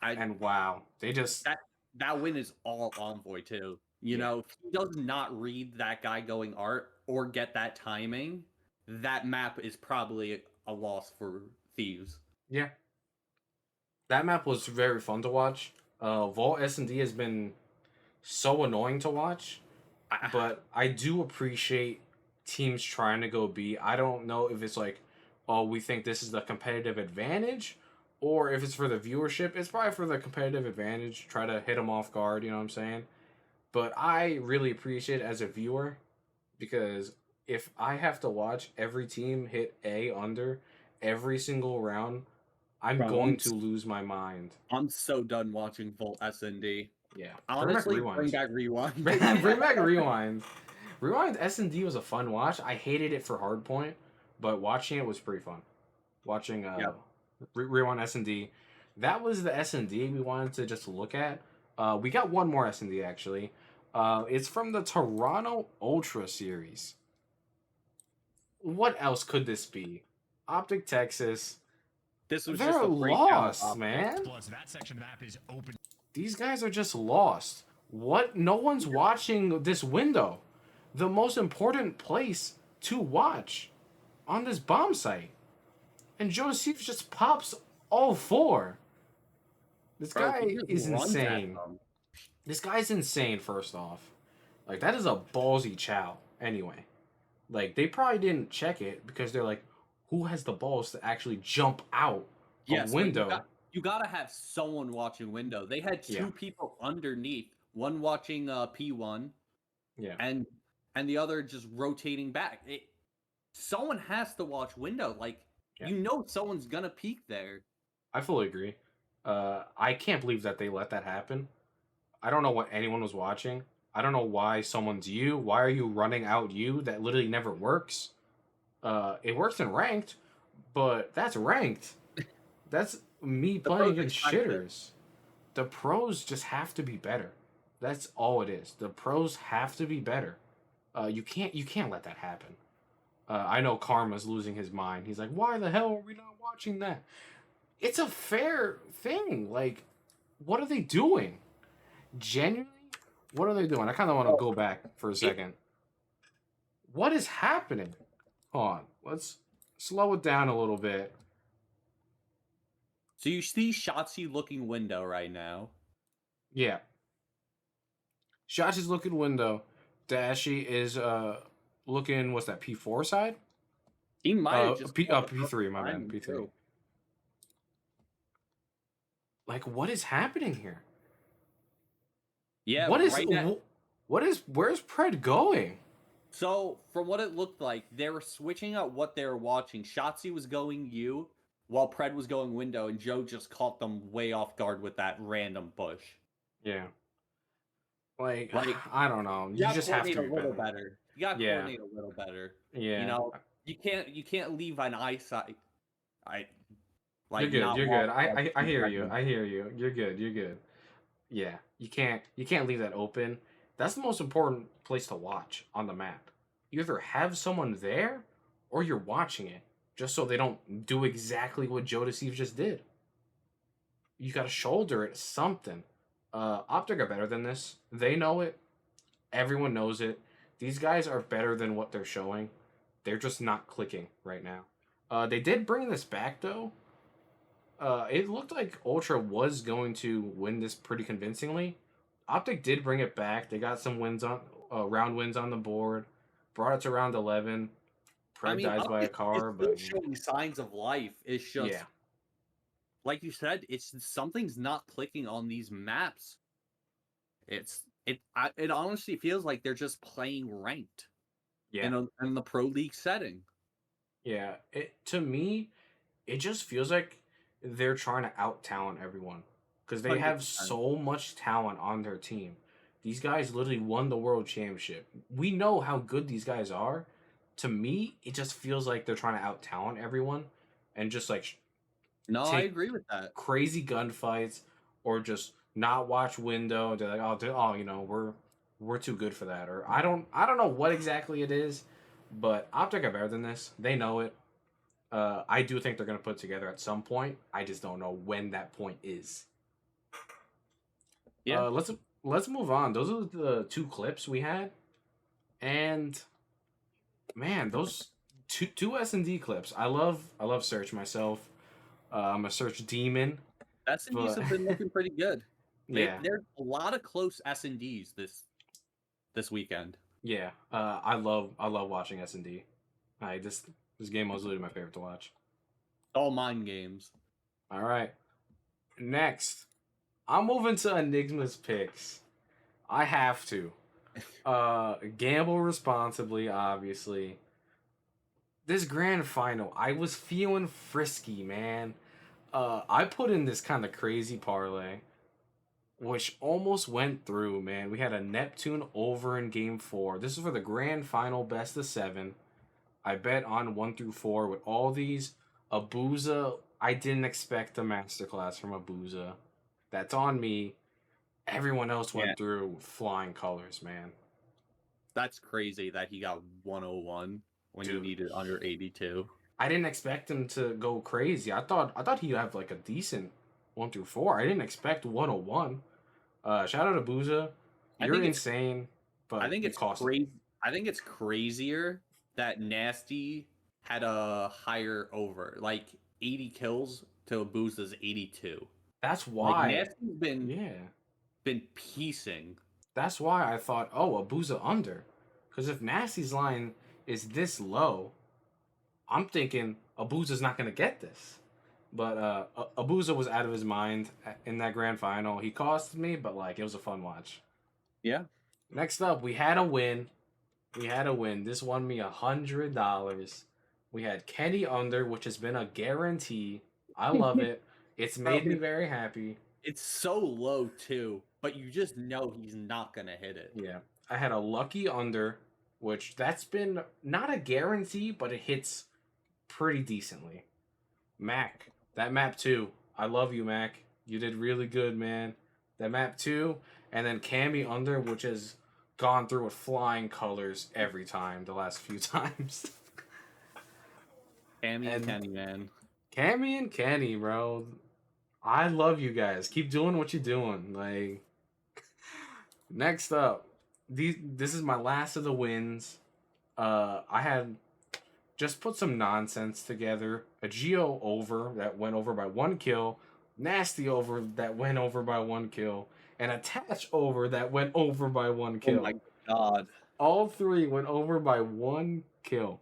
And wow, they just that win is all Envoy too. You know, if he does not read that guy going art or get that timing, that map is probably a loss for Thieves. Yeah. That map was very fun to watch. Vault S&D has been so annoying to watch, but I do appreciate teams trying to go B. I don't know if it's like, oh, we think this is the competitive advantage, or if it's for the viewership. It's probably for the competitive advantage. Try to hit them off guard, you know what I'm saying? But I really appreciate it as a viewer, because if I have to watch every team hit A under every single round, I'm going to lose my mind. I'm so done watching Volt SND. Yeah. Honestly, bring back Rewind. Bring back Rewind. Rewind S&D was a fun watch. I hated it for Hardpoint, but watching it was pretty fun. Watching Rewind S&D. That was the S&D we wanted to just look at. We got one more S&D actually. It's from the Toronto Ultra series. What else could this be? Optic Texas. This was They're just a lost, man. Plus, that section of the map is open. These guys are just lost. What? No one's watching this window. The most important place to watch on this bomb site. And Joseph just pops all 4. This guy is insane. This guy's insane, first off. Like, that is a ballsy chow, anyway. Like, they probably didn't check it because they're like, who has the balls to actually jump out a window? You gotta have someone watching window. They had 2 people underneath, one watching P1, and the other just rotating back. Someone has to watch window. Like, you know, someone's gonna peek there. I fully agree. I can't believe that they let that happen. I don't know what anyone was watching. I don't know why someone's you. Why are you running out you? That literally never works. It works in ranked, but that's ranked. That's me playing against shitters. The pros just have to be better. That's all it is. The pros have to be better. You can't let that happen. I know Karma's losing his mind. He's like, why the hell are we not watching that? It's a fair thing. Like, what are they doing? Genuinely, what are they doing? I kind of want to go back for a second. What is happening? Hold on. Let's slow it down a little bit. So you see Shotzi looking window right now. Yeah. Shotzi's looking window. Dashy is looking, what's that, P4 side? He might have just P3, my bad. P3. Like, what is happening here? Yeah, where's Pred going? So, from what it looked like, they were switching out what they were watching. Shotzi was going U, while Pred was going window, and Joe just caught them way off guard with that random push. Yeah. Like I don't know. You just have to be a little better. You got to coordinate a little better. Yeah. You know, you can't leave an eyesight. You're good. You're good. I hear you. I hear you. You're good. You're good. Yeah. You can't leave that open. That's the most important place to watch on the map. You either have someone there or you're watching it, just so they don't do exactly what Joe Deceive just did. You gotta shoulder it something. Optic are better than this. They know it. Everyone knows it. These guys are better than what they're showing. They're just not clicking right now. They did bring this back though. It looked like Ultra was going to win this pretty convincingly. Optic did bring it back. They got some wins on round wins on the board. Brought it to round 11. I Pred mean, dies by a Update is car, still but showing signs of life. It's yeah, just like you said, it's something's not clicking on these maps. It honestly feels like they're just playing ranked yeah, in the pro league setting. yeah. It to me, it just feels like they're trying to out talent everyone because they have 100%. so much talent on their team. These guys literally won the world championship. We know how good these guys are. To me, it just feels like they're trying to out talent everyone and just like No, I take agree with that. crazy gunfights or just not watch window. They're like, oh, we're too good for that. Or I don't know what exactly it is, but Optic are better than this. They know it. I do think they're gonna put together at some point. I just don't know when that point is. Yeah, Let's move on. Those are the two clips we had, and man, those two S&D clips. I love Search myself. I'm a Search demon, S&Ds but have been looking pretty good. yeah, There's a lot of close S&Ds this weekend. yeah. I love watching S&D. I this game was literally my favorite to watch. All mind games. All right, next I'm moving to Enigma's picks. I have to. Gamble responsibly, obviously. This grand final, I was feeling frisky, man. I put in this kind of crazy parlay, which almost went through, man. We had a Neptune over in game 4. This is for the grand final best of 7. I bet on 1 through 4 with all these. Abuza, I didn't expect a masterclass from Abuza. That's on me. Everyone else Yeah, went through with flying colors, man. that's crazy that he got 101 when he Dude, needed under 82. I didn't expect him to go crazy. I thought he'd have like a decent 1 through 4. I didn't expect 101. Shout out to Booza. I You're think it's insane, I but think you it's cost me. crazy. I think it's crazier that Nasty had a higher over, like 80 kills to Booza's 82. That's Like why. Nasty's Yeah. been piecing. That's why I thought, oh, Abuza under. Because if Nasty's line is this low, I'm thinking Abuza's not going to get this. But Abuza was out of his mind in that grand final. He cost me, but like it was a fun watch. Yeah. Next up, we had a win. We had a win. This won me $100. We had Kenny under, which has been a guarantee. I love it. It's Bro, made me very happy. it's so low too, but you just know he's not gonna hit it. Yeah. I had a lucky under, which that's been not a guarantee, but it hits pretty decently. Mac, that map too. I love you, Mac. You did really good, man. That map too, and then Cammy under, which has gone through with flying colors every time the last few times. Cammy and And Kenny, man. Cammy and Kenny, bro. I love you guys. Keep doing what you're doing. Like next up, this is my last of the wins. I had just put some nonsense together. A Geo over that went over by 1 kill, Nasty over that went over by 1 kill, and a Attach over that went over by 1 Oh kill. my god. All three went over by 1 kill,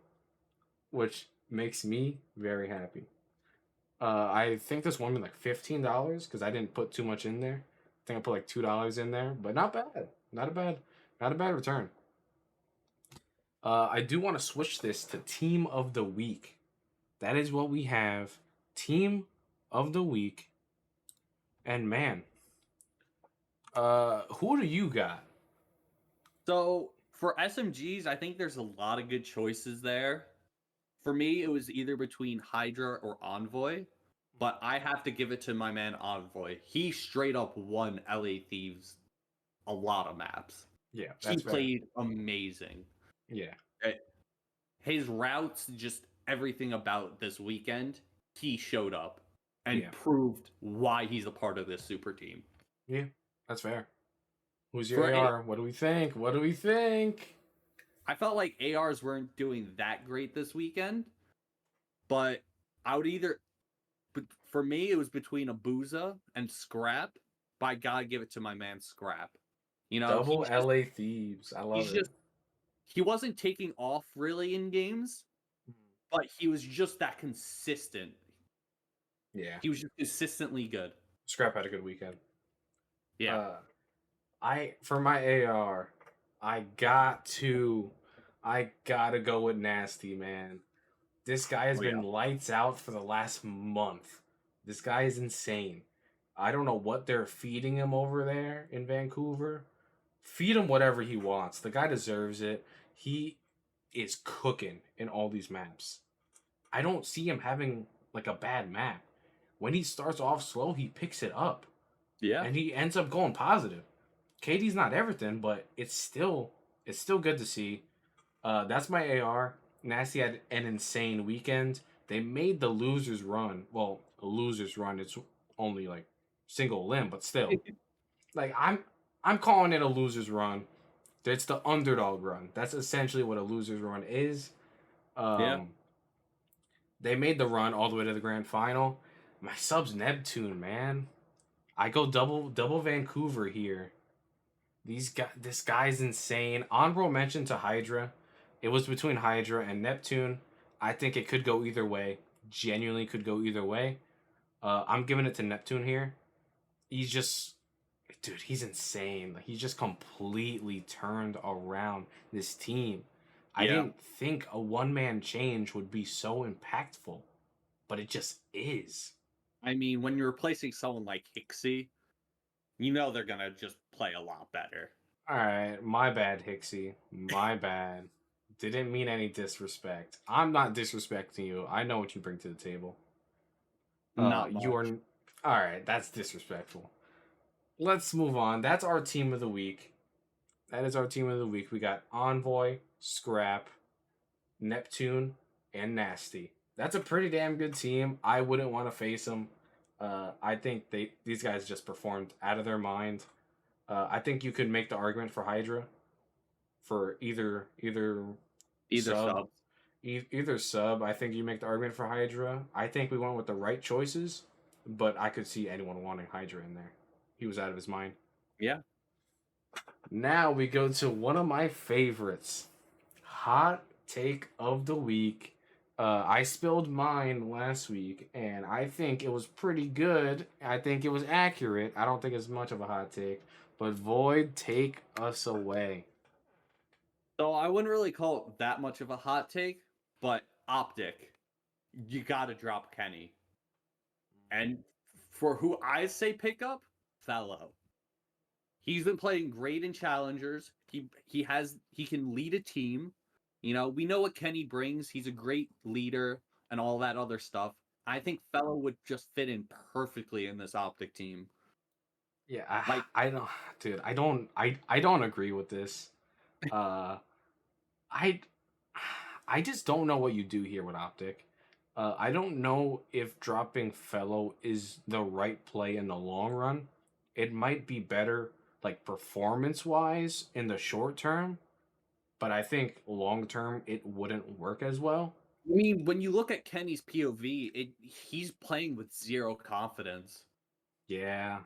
which makes me very happy. I think this won me like $15 because I didn't put too much in there. I think I put like $2 in there, but not bad. Not a bad return. I do want to switch this to Team of the Week. That is what we have. Team of the Week. And man, who do you got? So for SMGs, I think there's a lot of good choices there. For me, it was either between Hydra or Envoy, but I have to give it to my man Envoy. He straight up won LA Thieves a lot of maps. Yeah, He that's fair. played amazing. Yeah, His routes, just everything about this weekend, he showed up and yeah, proved why he's a part of this super team. yeah, that's fair. Who's your For AR? What do we think? What do we think? I felt like ARs weren't doing that great this weekend, but I would either. But for me, it was between Abuza and Scrap. But I gotta give it to my man Scrap. Double LA Thieves. I love he's it. just he wasn't taking off really in games, but he was just that consistent. Yeah. He was just consistently good. Scrap had a good weekend. Yeah. For my AR, I gotta go with Nasty, man. This guy has been lights out for the last month. This guy is insane. I don't know what they're feeding him over there in Vancouver. Feed him whatever he wants. The guy deserves it. He is cooking in all these maps. I don't see him having like a bad map. When he starts off slow, he picks it up. Yeah. And he ends up going positive. KD's not everything, but it's still good to see. That's my AR. Nasty had an insane weekend. They made the losers run. Well, a losers run. It's only like single limb, but still, like I'm calling it a losers run. It's the underdog run. That's essentially what a losers run is. Yeah. They made the run all the way to the grand final. My sub's Neptune, man. I go double Vancouver here. This guy's insane. Honorable mention to Hydra. It was between Hydra and Neptune. I think it could go either way. Genuinely could go either way. I'm giving it to Neptune here. He's just, dude, he's insane. He just completely turned around this team. I didn't think a one-man change would be so impactful, but it just is. I mean, when you're replacing someone like Hixie, they're gonna just play a lot better. All right, my bad, Hixie. My bad. Didn't mean any disrespect. I'm not disrespecting you. I know what you bring to the table. Not much. You are. All right, that's disrespectful. Let's move on. That's our team of the week. That is our team of the week. We got Envoy, Scrap, Neptune, and Nasty. That's a pretty damn good team. I wouldn't want to face them. I think these guys just performed out of their mind. I think you could make the argument for Hydra, for either sub. Either sub. I think you make the argument for Hydra. I think we went with the right choices, but I could see anyone wanting Hydra in there. He was out of his mind. Yeah. Now we go to one of my favorites. Hot take of the week. I spilled mine last week, and I think it was pretty good. I think it was accurate. I don't think it's much of a hot take. But Void, take us away. So I wouldn't really call it that much of a hot take, but Optic, you gotta drop Kenny. And for who I say pick up, Fellow. He's been playing great in challengers. He can lead a team. We know what Kenny brings. He's a great leader and all that other stuff. I think Fellow would just fit in perfectly in this Optic team. Yeah, I don't, dude. I don't agree with this. I just don't know what you do here with Optic. I don't know if dropping Fellow is the right play in the long run. It might be better, like performance-wise, in the short term, but I think long term it wouldn't work as well. I mean, when you look at Kenny's POV, he's playing with zero confidence. Yeah,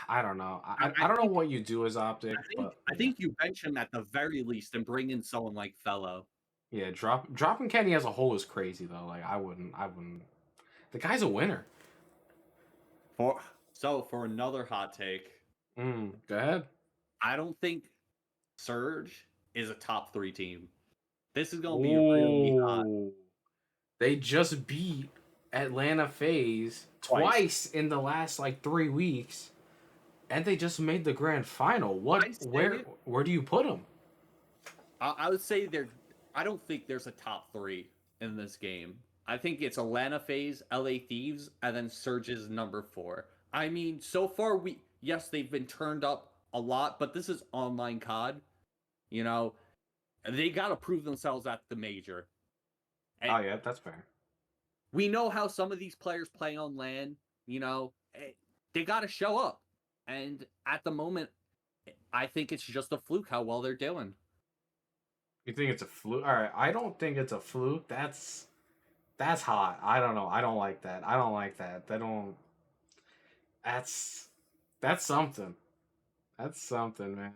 I don't know. I don't know what you do as Optic, I think you bench him at the very least and bring in someone like Fellow. Yeah, dropping Kenny as a whole is crazy though. Like I wouldn't. The guy's a winner. For another hot take. Go ahead. I don't think Surge is a top 3 team. This is gonna be really hot. They just beat Atlanta FaZe twice in the last like 3 weeks, and they just made the grand final. Where do you put them? I would say I don't think there's a top 3 in this game. I think it's Atlanta FaZe, LA Thieves, and then Surge's number 4. I mean, so far yes, they've been turned up a lot, but this is online COD. They got to prove themselves at the major. And oh yeah, that's fair. We know how some of these players play on LAN. They got to show up, and at the moment, I think it's just a fluke how well they're doing. You think it's a fluke? All right, I don't think it's a fluke. That's That's hot. I don't know. I don't like that. I don't like that. They don't. That's that's something. That's something, man.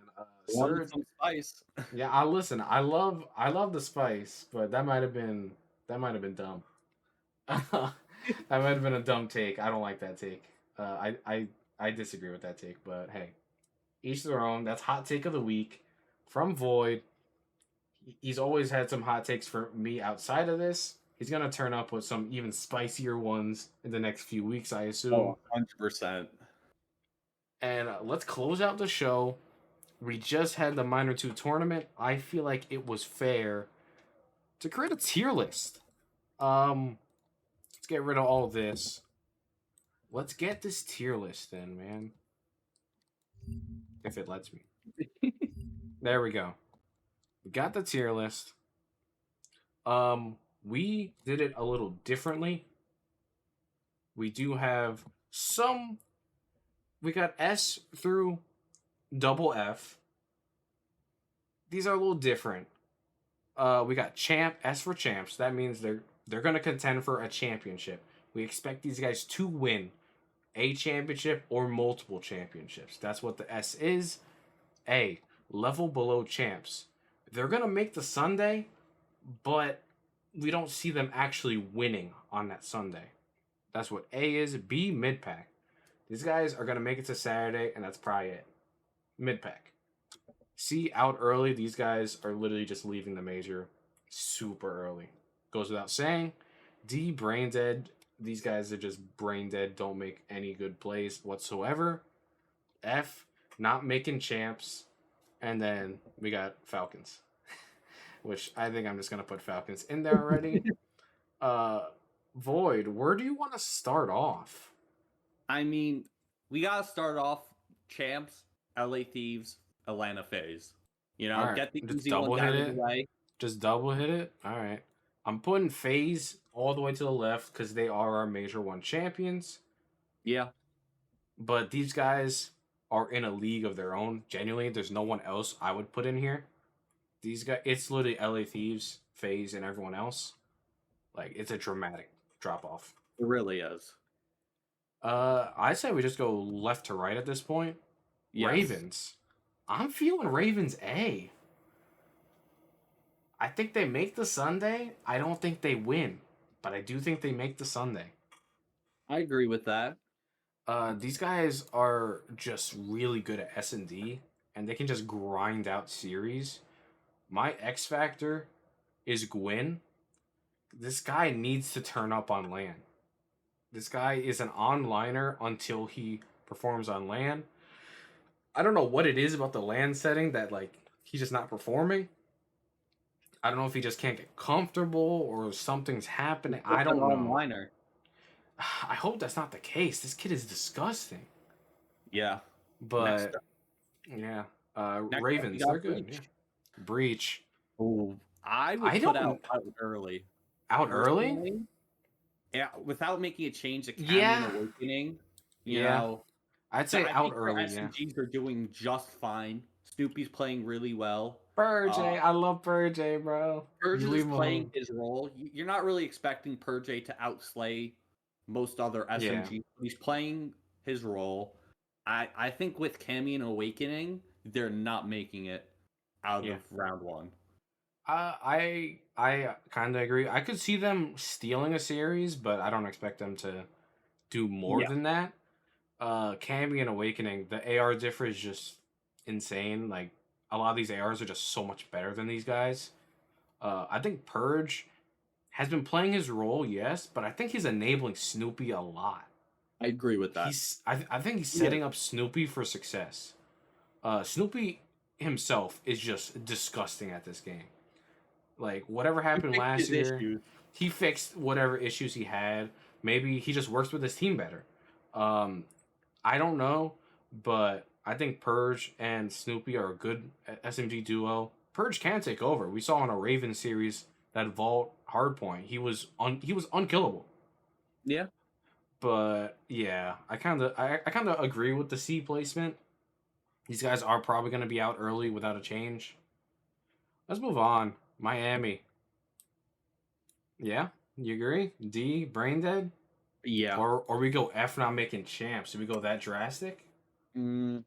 Wanted Surge. some spice. Yeah, I listen. I love the spice, but that might have been dumb. That might have been a dumb take. I don't like that take. I disagree with that take, but hey, each their own. That's hot take of the week from Void. He's always had some hot takes for me outside of this. He's gonna turn up with some even spicier ones in the next few weeks, I assume. 100%. And let's close out the show. We just had the Minor 2 tournament. I feel like it was fair to create a tier list. Let's get rid of all this. Let's get this tier list then, man. If it lets me. There we go. We got the tier list. We did it a little differently. We do have some. We got S through double F. These are a little different. We got champ, S for champs. That means they're gonna contend for a championship. We expect these guys to win a championship or multiple championships. That's what the S is. A, level below champs. They're gonna make the Sunday, but we don't see them actually winning on that Sunday. That's what A is. B, mid pack. These guys are gonna make it to Saturday, and that's probably it. Mid pack. C, out early. These guys are literally just leaving the major super early. Goes without saying. D, brain dead. These guys are just brain dead. Don't make any good plays whatsoever. F, not making champs. And then we got Falcons, which I think I'm just gonna put Falcons in there already. Void, where do you want to start off? I mean, we gotta start off champs, LA Thieves, Atlanta FaZe. You know, All right, get the just easy double ones hit out of the it. way. Just double hit it. All right. I'm putting FaZe all the way to the left because they are our Major 1 champions. Yeah, But these guys are in a league of their own. Genuinely, there's no one else I would put in here. These guys, it's literally LA Thieves, FaZe, and everyone else. Like, it's a dramatic drop off. it really is. I say we just go left to right at this point. Yes. Ravens. I'm feeling Ravens A. I think they make the Sunday. I don't think they win, but I do think they make the Sunday. I agree with that. These guys are just really good at S&D, and they can just grind out series. My X factor is Gwyn. This guy needs to turn up on LAN. This guy is an onliner until he performs on LAN. I don't know what it is about the LAN setting that like he's just not performing. I don't know if he just can't get comfortable or something's happening. I don't know. Liner. I hope that's not the case. This kid is disgusting. Yeah. But yeah, Next Ravens, they're good. Yeah. Breach. Oh, I would I put don't- out early. Out early? Personally, yeah, without making a change to Cameron Yeah. Awakening. You Yeah. know, I'd say I out think our early. Yeah. SMGs are doing just fine. Snoopy's playing really well. Purge, I love Purge, bro. Purge You is leave him playing alone. his role. You're not really expecting Purge to outslay most other SMGs. He's playing his role. I think with Cammy and Awakening, they're not making it out of round one. I kind of agree. I could see them stealing a series, but I don't expect them to do more than that. Cammy and Awakening, the AR differ is just insane. Like a lot of these ARs are just so much better than these guys. I think Purge has been playing his role, yes, but I think he's enabling Snoopy a lot. I agree with that. I think he's setting up Snoopy for success. Snoopy himself is just disgusting at this game. Like whatever happened last year, he fixed whatever issues he had. Maybe he just works with his team better. I don't know, but I think Purge and Snoopy are a good SMG duo. Purge can take over. We saw in a Raven series that Vault Hardpoint, he was unkillable. Yeah. But yeah, I kind of agree with the C placement. These guys are probably going to be out early without a change. Let's move on. Miami. Yeah. You agree? D, brain dead? Yeah. Or we go F, not making champs. Do we go that drastic? Mm,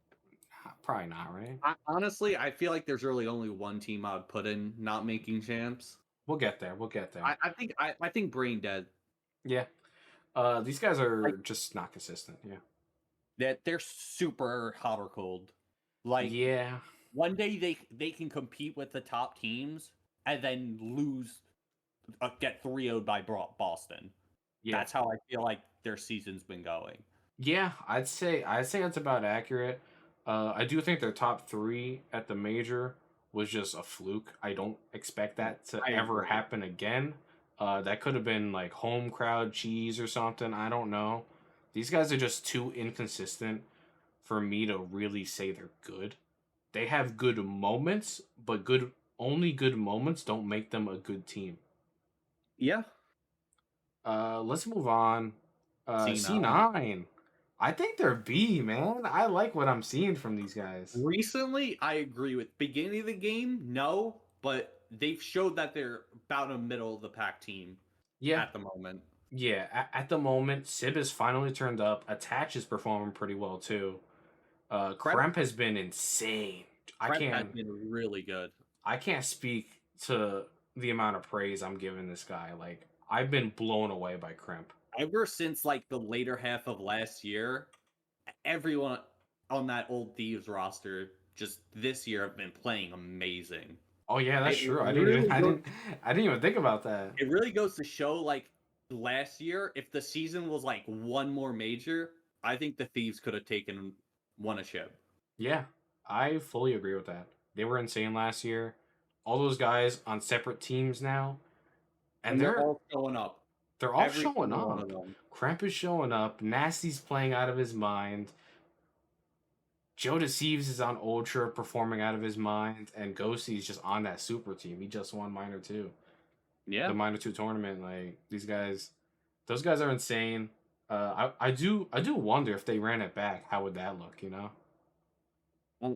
Probably not, right? honestly, I feel like there's really only one team I would put in not making champs. We'll get there. We'll get there. I think Brain Dead. Yeah. These guys Like are just not consistent. Yeah. that they're super hot or cold. Like Yeah. one day they can compete with the top teams and then lose, get 3-0'd by Boston. Yeah. That's how I feel like their season's been going. Yeah, I'd say that's about accurate. I do think their top three at the major was just a fluke. I don't expect that to I ever agree. happen again. That could have been like home crowd cheese or something. I don't know. These guys are just too inconsistent for me to really say they're good. They have good moments, but good moments don't make them a good team. Yeah. Let's move on. C9. C9. I think they're B, man. I like what I'm seeing from these guys. Recently, I agree with beginning of the game, no, but they've showed that they're about a middle of the pack team Yeah, at the moment. yeah. At the moment, Sib has finally turned up. Attach is performing pretty well too. Prep Kremp has been insane. I Prep has can't. been really good. I can't speak to the amount of praise I'm giving this guy. Like I've been blown away by Kremp. Ever since like the later half of last year, everyone on that old Thieves roster just this year have been playing amazing. Oh yeah, that's It true. I didn't even. really I goes didn't. I didn't even think about that. it really goes to show like last year, if the season was like one more major, I think the Thieves could have won a ship. Yeah, I fully agree with that. They were insane last year. All those guys on separate teams now, and And they're they're all showing up. they're all Every showing single one of up. them. Cramp is showing up. Nasty's playing out of his mind. Joe Deceives is on Ultra performing out of his mind, and Ghosty's just on that super team. He just won Minor 2. The Yeah. Minor 2 tournament. Like these guys, those guys are insane. I do wonder if they ran it back, how would that look, you know?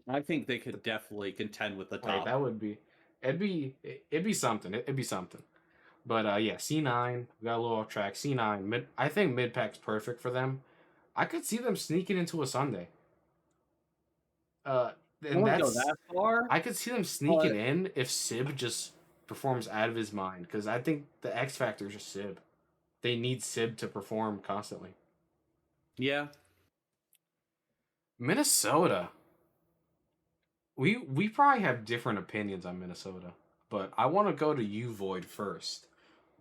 I think they could definitely contend with the Like top. that would be it'd be something. It'd be something. But yeah, C9, we got a little off track. C9, I think mid pack's perfect for them. I could see them sneaking into a Sunday. Uh, I and wouldn't go that's that far, I could see them sneaking but in if Sib just performs out of his mind because I think the X factor is just Sib. They need Sib to perform constantly. yeah. Minnesota. We probably have different opinions on Minnesota, but I want to go to you, Void, first.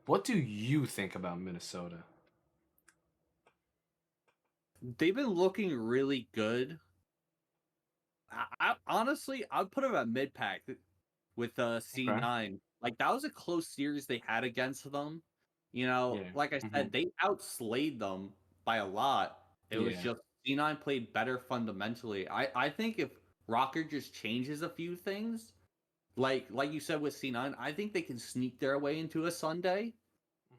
What do you think about Minnesota? They've been looking really good. I honestly, I'd put them at mid pack with Okay. C9. Like that was a close series they had against them. Yeah. Like I Hmm. said, they outslayed them by a lot. It was Yeah. just C9 played better fundamentally. I think if Rocker just changes a few things, like you said with C9, I think they can sneak their way into a Sunday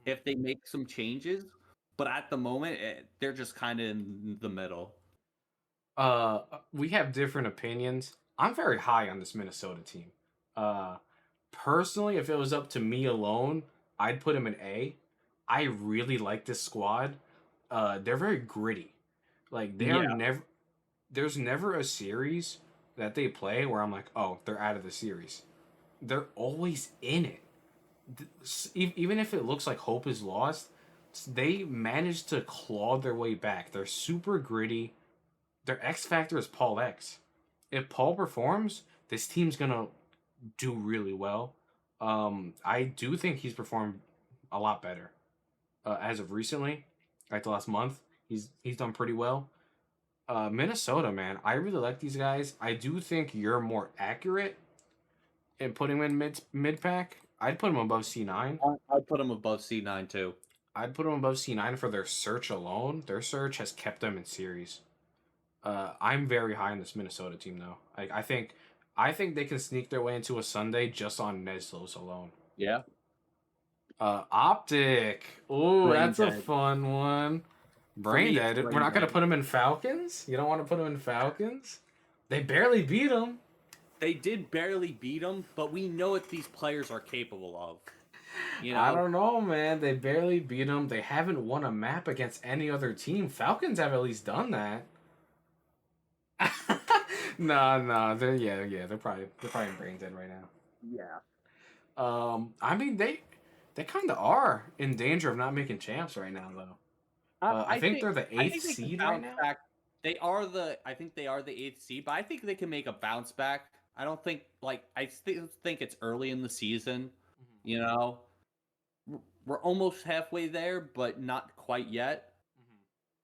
if they make some changes. But at the moment, they're just kind of in the middle. We have different opinions. I'm very high on this Minnesota team. Uh, Personally, if it was up to me alone, I'd put him in A. I really like this squad. They're very gritty. Like they are Yeah, never. There's never a series that they play where I'm like, oh, they're out of the series. They're always in it. Even if it looks like hope is lost, they manage to claw their way back. They're super gritty. Their X factor is Paul X. If Paul performs, this team's gonna do really well. I do think he's performed a lot better as of recently, like the last month. He's done pretty well. Minnesota, man, I really like these guys. I do think you're more accurate in putting him in mid pack. I'd put him above C9. I'd put them above C9 too. I'd put them above C9 for their search alone. Their search has kept them in series. I'm very high on this Minnesota team though. I think they can sneak their way into a Sunday just on Neslos alone. Yeah, Optic. Oh, Brain that's a Dead. fun one. For Brain me, it's dead. We're Brain not gonna Dead. put them in Falcons. You don't want to put them in Falcons. They barely beat them. They did barely beat them, but we know what these players are capable of. You I know, don't know, man. They barely beat them. They haven't won a map against any other team. Falcons have at least done that. Nah. They're probably brain dead right now. yeah. I mean they kind of are in danger of not making champs right now, though. I think they're the I eighth think they can seed right bounce now. back. I think they are the eighth seed, but I think they can make a bounce back. I don't think I still think it's early in the season. You know, we're almost halfway there, but not quite yet.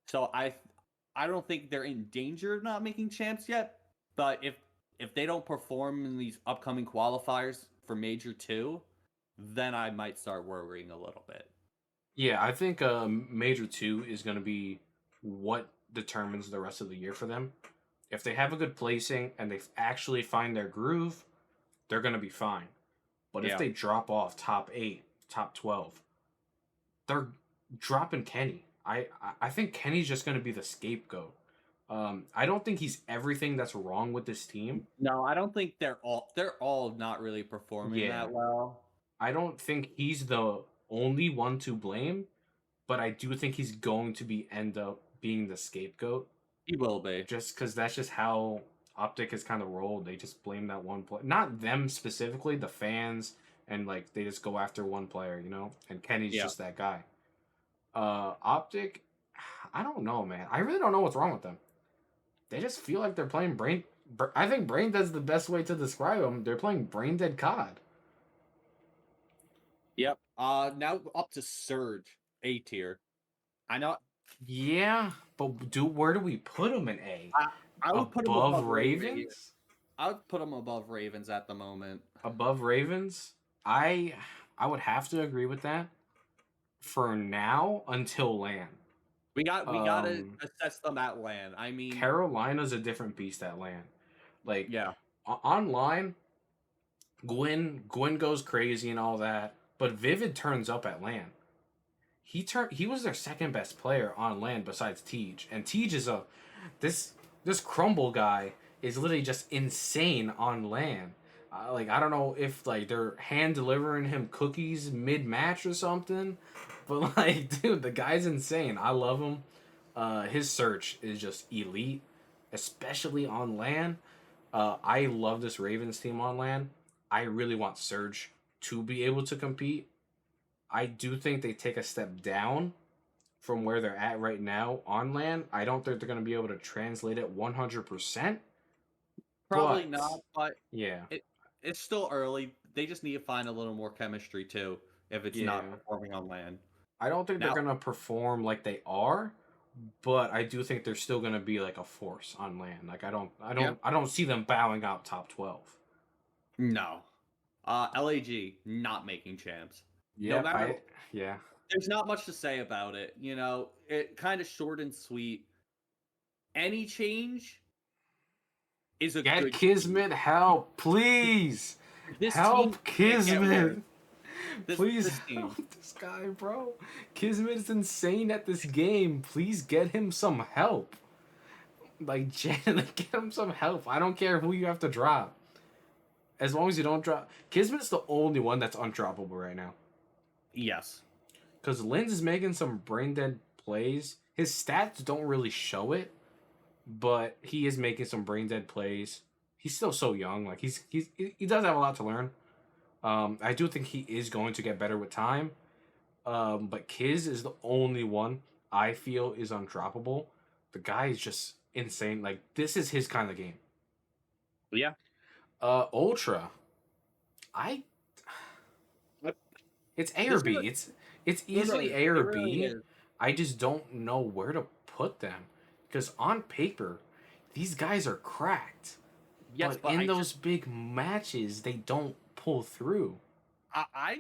So I don't think they're in danger of not making champs yet. But if they don't perform in these upcoming qualifiers for Major 2, then I might start worrying a little bit. Yeah, I think Major 2 is going to be what determines the rest of the year for them. If they have a good placing and they actually find their groove, they're going to be fine. But if Yeah. they drop off top 8, top 12, they're dropping Kenny. I think Kenny's just going to be the scapegoat. I don't think he's everything that's wrong with this team. No, I don't think they're all not really performing Yeah, that well. I don't think he's the only one to blame, but I do think he's going to be end up being the scapegoat. He will be. Just because that's just how Optic has kind of rolled. They just blame that one player, not them specifically, the fans, and like they just go after one player, And Kenny's Yeah. just that guy. Optic, I don't know, man. I really don't know what's wrong with them. They just feel like they're playing brain. I think brain dead's the best way to describe them. They're playing brain dead COD. Yep. Now up to Surge, A tier. I know. Yeah, but where do we put them in A? I would put them Above above Ravens? I would put them above Ravens at the moment. Above Ravens? I would have to agree with that for now until LAN. We gotta assess them at LAN. I mean, Carolina's a different beast at LAN. Like yeah, online, Gwen goes crazy and all that, but Vivid turns up at LAN. He was their second best player on LAN besides Tej, and Tej is this Crumble guy is literally just insane on LAN. I don't know if like they're hand delivering him cookies mid match or something, but like dude, the guy's insane. I love him. His search is just elite, especially on LAN. I love this Ravens team on LAN. I really want Surge to be able to compete. I do think they take a step down from where they're at right now on LAN. I don't think they're going to be able to translate it 100%. probably But, not. But yeah. it's still early. They just need to find a little more chemistry too. If it's not performing on LAN, I don't think they're going to perform like they are, but I do think they're still going to be like a force on LAN. Like I don't see them bowing out top 12. No. LAG not making champs. Yeah, No matter. yeah. There's not much to say about it. It kind of short and sweet. Any change is a Get good Kismet change. help, please. This Help team can't get Kismet. worse. Please this team. help this guy, bro. Kismet is insane at this game. Please get him some help. Like, genuinely get him some help. I don't care who you have to drop. As long as you don't drop. Kismet's the only one that's undroppable right now. Yes. Because Linz is making some brain dead plays. His stats don't really show it, but he is making some brain dead plays. He's still so young. Like he does have a lot to learn. I do think he is going to get better with time. But Kiz is the only one I feel is undroppable. The guy is just insane. Like this is his kind of game. Yeah. Ultra. It's A or B. It's easily A or B. I just don't know where to put them because on paper, these guys are cracked. Yes, but in those big matches, they don't pull through. I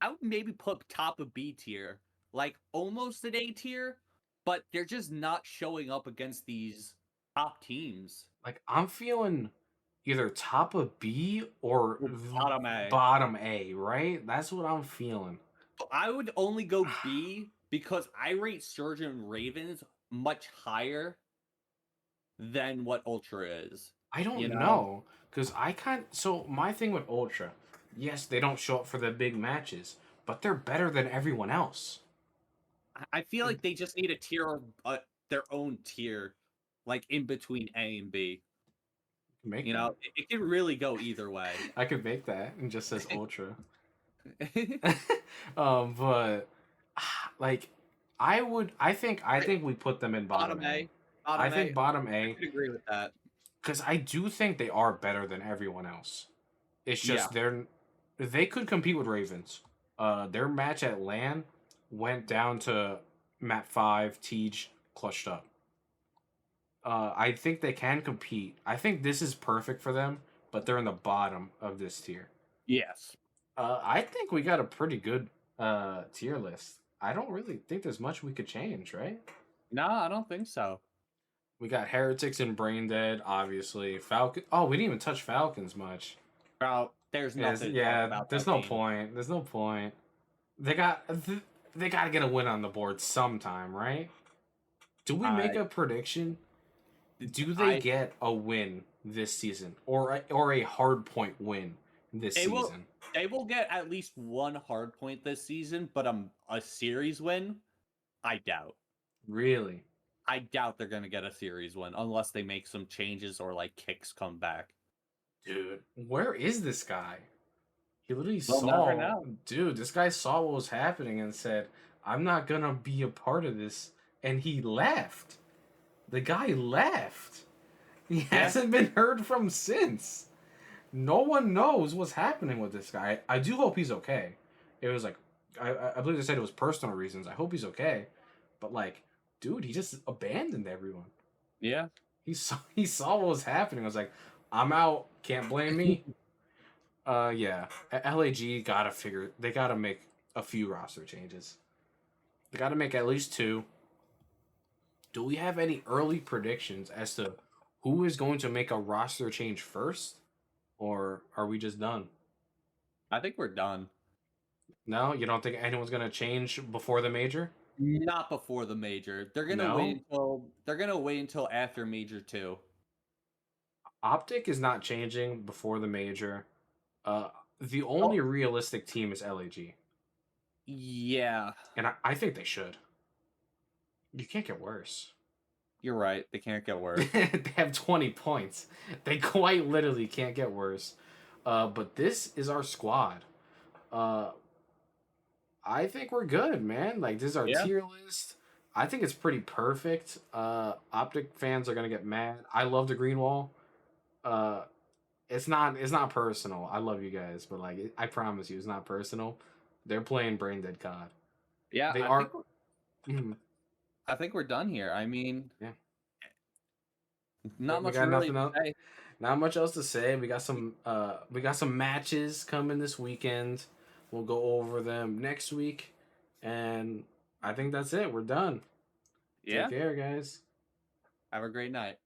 would maybe put top of B tier, like almost an A tier, but they're just not showing up against these top teams. Like I'm feeling either top of B or bottom A. Bottom A, right? That's what I'm feeling. I would only go B because I rate Surge and Ravens much higher than what Ultra is. I don't know because so my thing with Ultra, Yes, they don't show up for the big matches, but they're better than everyone else. I feel like they just need a tier, their own tier, like in between A and B. Make You that. know, it can really go either way. I could make that and just says Ultra. But like, I think we put them in bottom A. Bottom I think A. bottom I A could agree with that. because I do think they are better than everyone else. It's Yeah. just they could compete with Ravens. Their match at LAN went down to map 5, Tej clutched up. I think they can compete. I think this is perfect for them, but they're in the bottom of this tier. Yes. I think we got a pretty good tier list. I don't really think there's much we could change, right? No, I don't think so. We got Heretics and Brain Dead, obviously. Falcon. Oh, we didn't even touch Falcons much. Bro, there's nothing to talk Yeah, about. there's That no team. point. There's no point. They got to get a win on the board sometime, right? Do we make a prediction? Do they get a win this season, or a hard point win this season? They will get at least one hard point this season, but a series win, I doubt. Really? I doubt they're gonna get a series win unless they make some changes or like kicks come back. Dude, where is this guy? He literally We'll never know. Dude, this guy saw what was happening and said, I'm not gonna be a part of this. And he left. The guy left. He hasn't been heard from since. No one knows what's happening with this guy. I do hope he's okay. It was like, I believe they said it was personal reasons. I hope he's okay. But like, dude, he just abandoned everyone. Yeah. He saw what was happening. I was like, I'm out. Can't blame me. Yeah. LAG they gotta make a few roster changes. They gotta make at least 2. Do we have any early predictions as to who is going to make a roster change first? Or are we just done? I think we're done. No? You don't think anyone's gonna change before the major? Not before the major. They're gonna wait until after major 2. Optic is not changing before the major. The only realistic team is LAG. Yeah. And I think they should. You can't get worse. You're right. They can't get worse. They have 20 points. They quite literally can't get worse. But this is our squad. I think we're good, man. Like, this is our tier list. I think it's pretty perfect. Optic fans are gonna get mad. I love the green wall. It's not personal. I love you guys, but like, I promise you, it's not personal. They're playing Brain Dead COD. Yeah, They are. I think we're done here. I mean, yeah. Not much really to say. Not much else to say. We got some matches coming this weekend. We'll go over them next week. And I think that's it. We're done. Yeah. Take care, guys. Have a great night.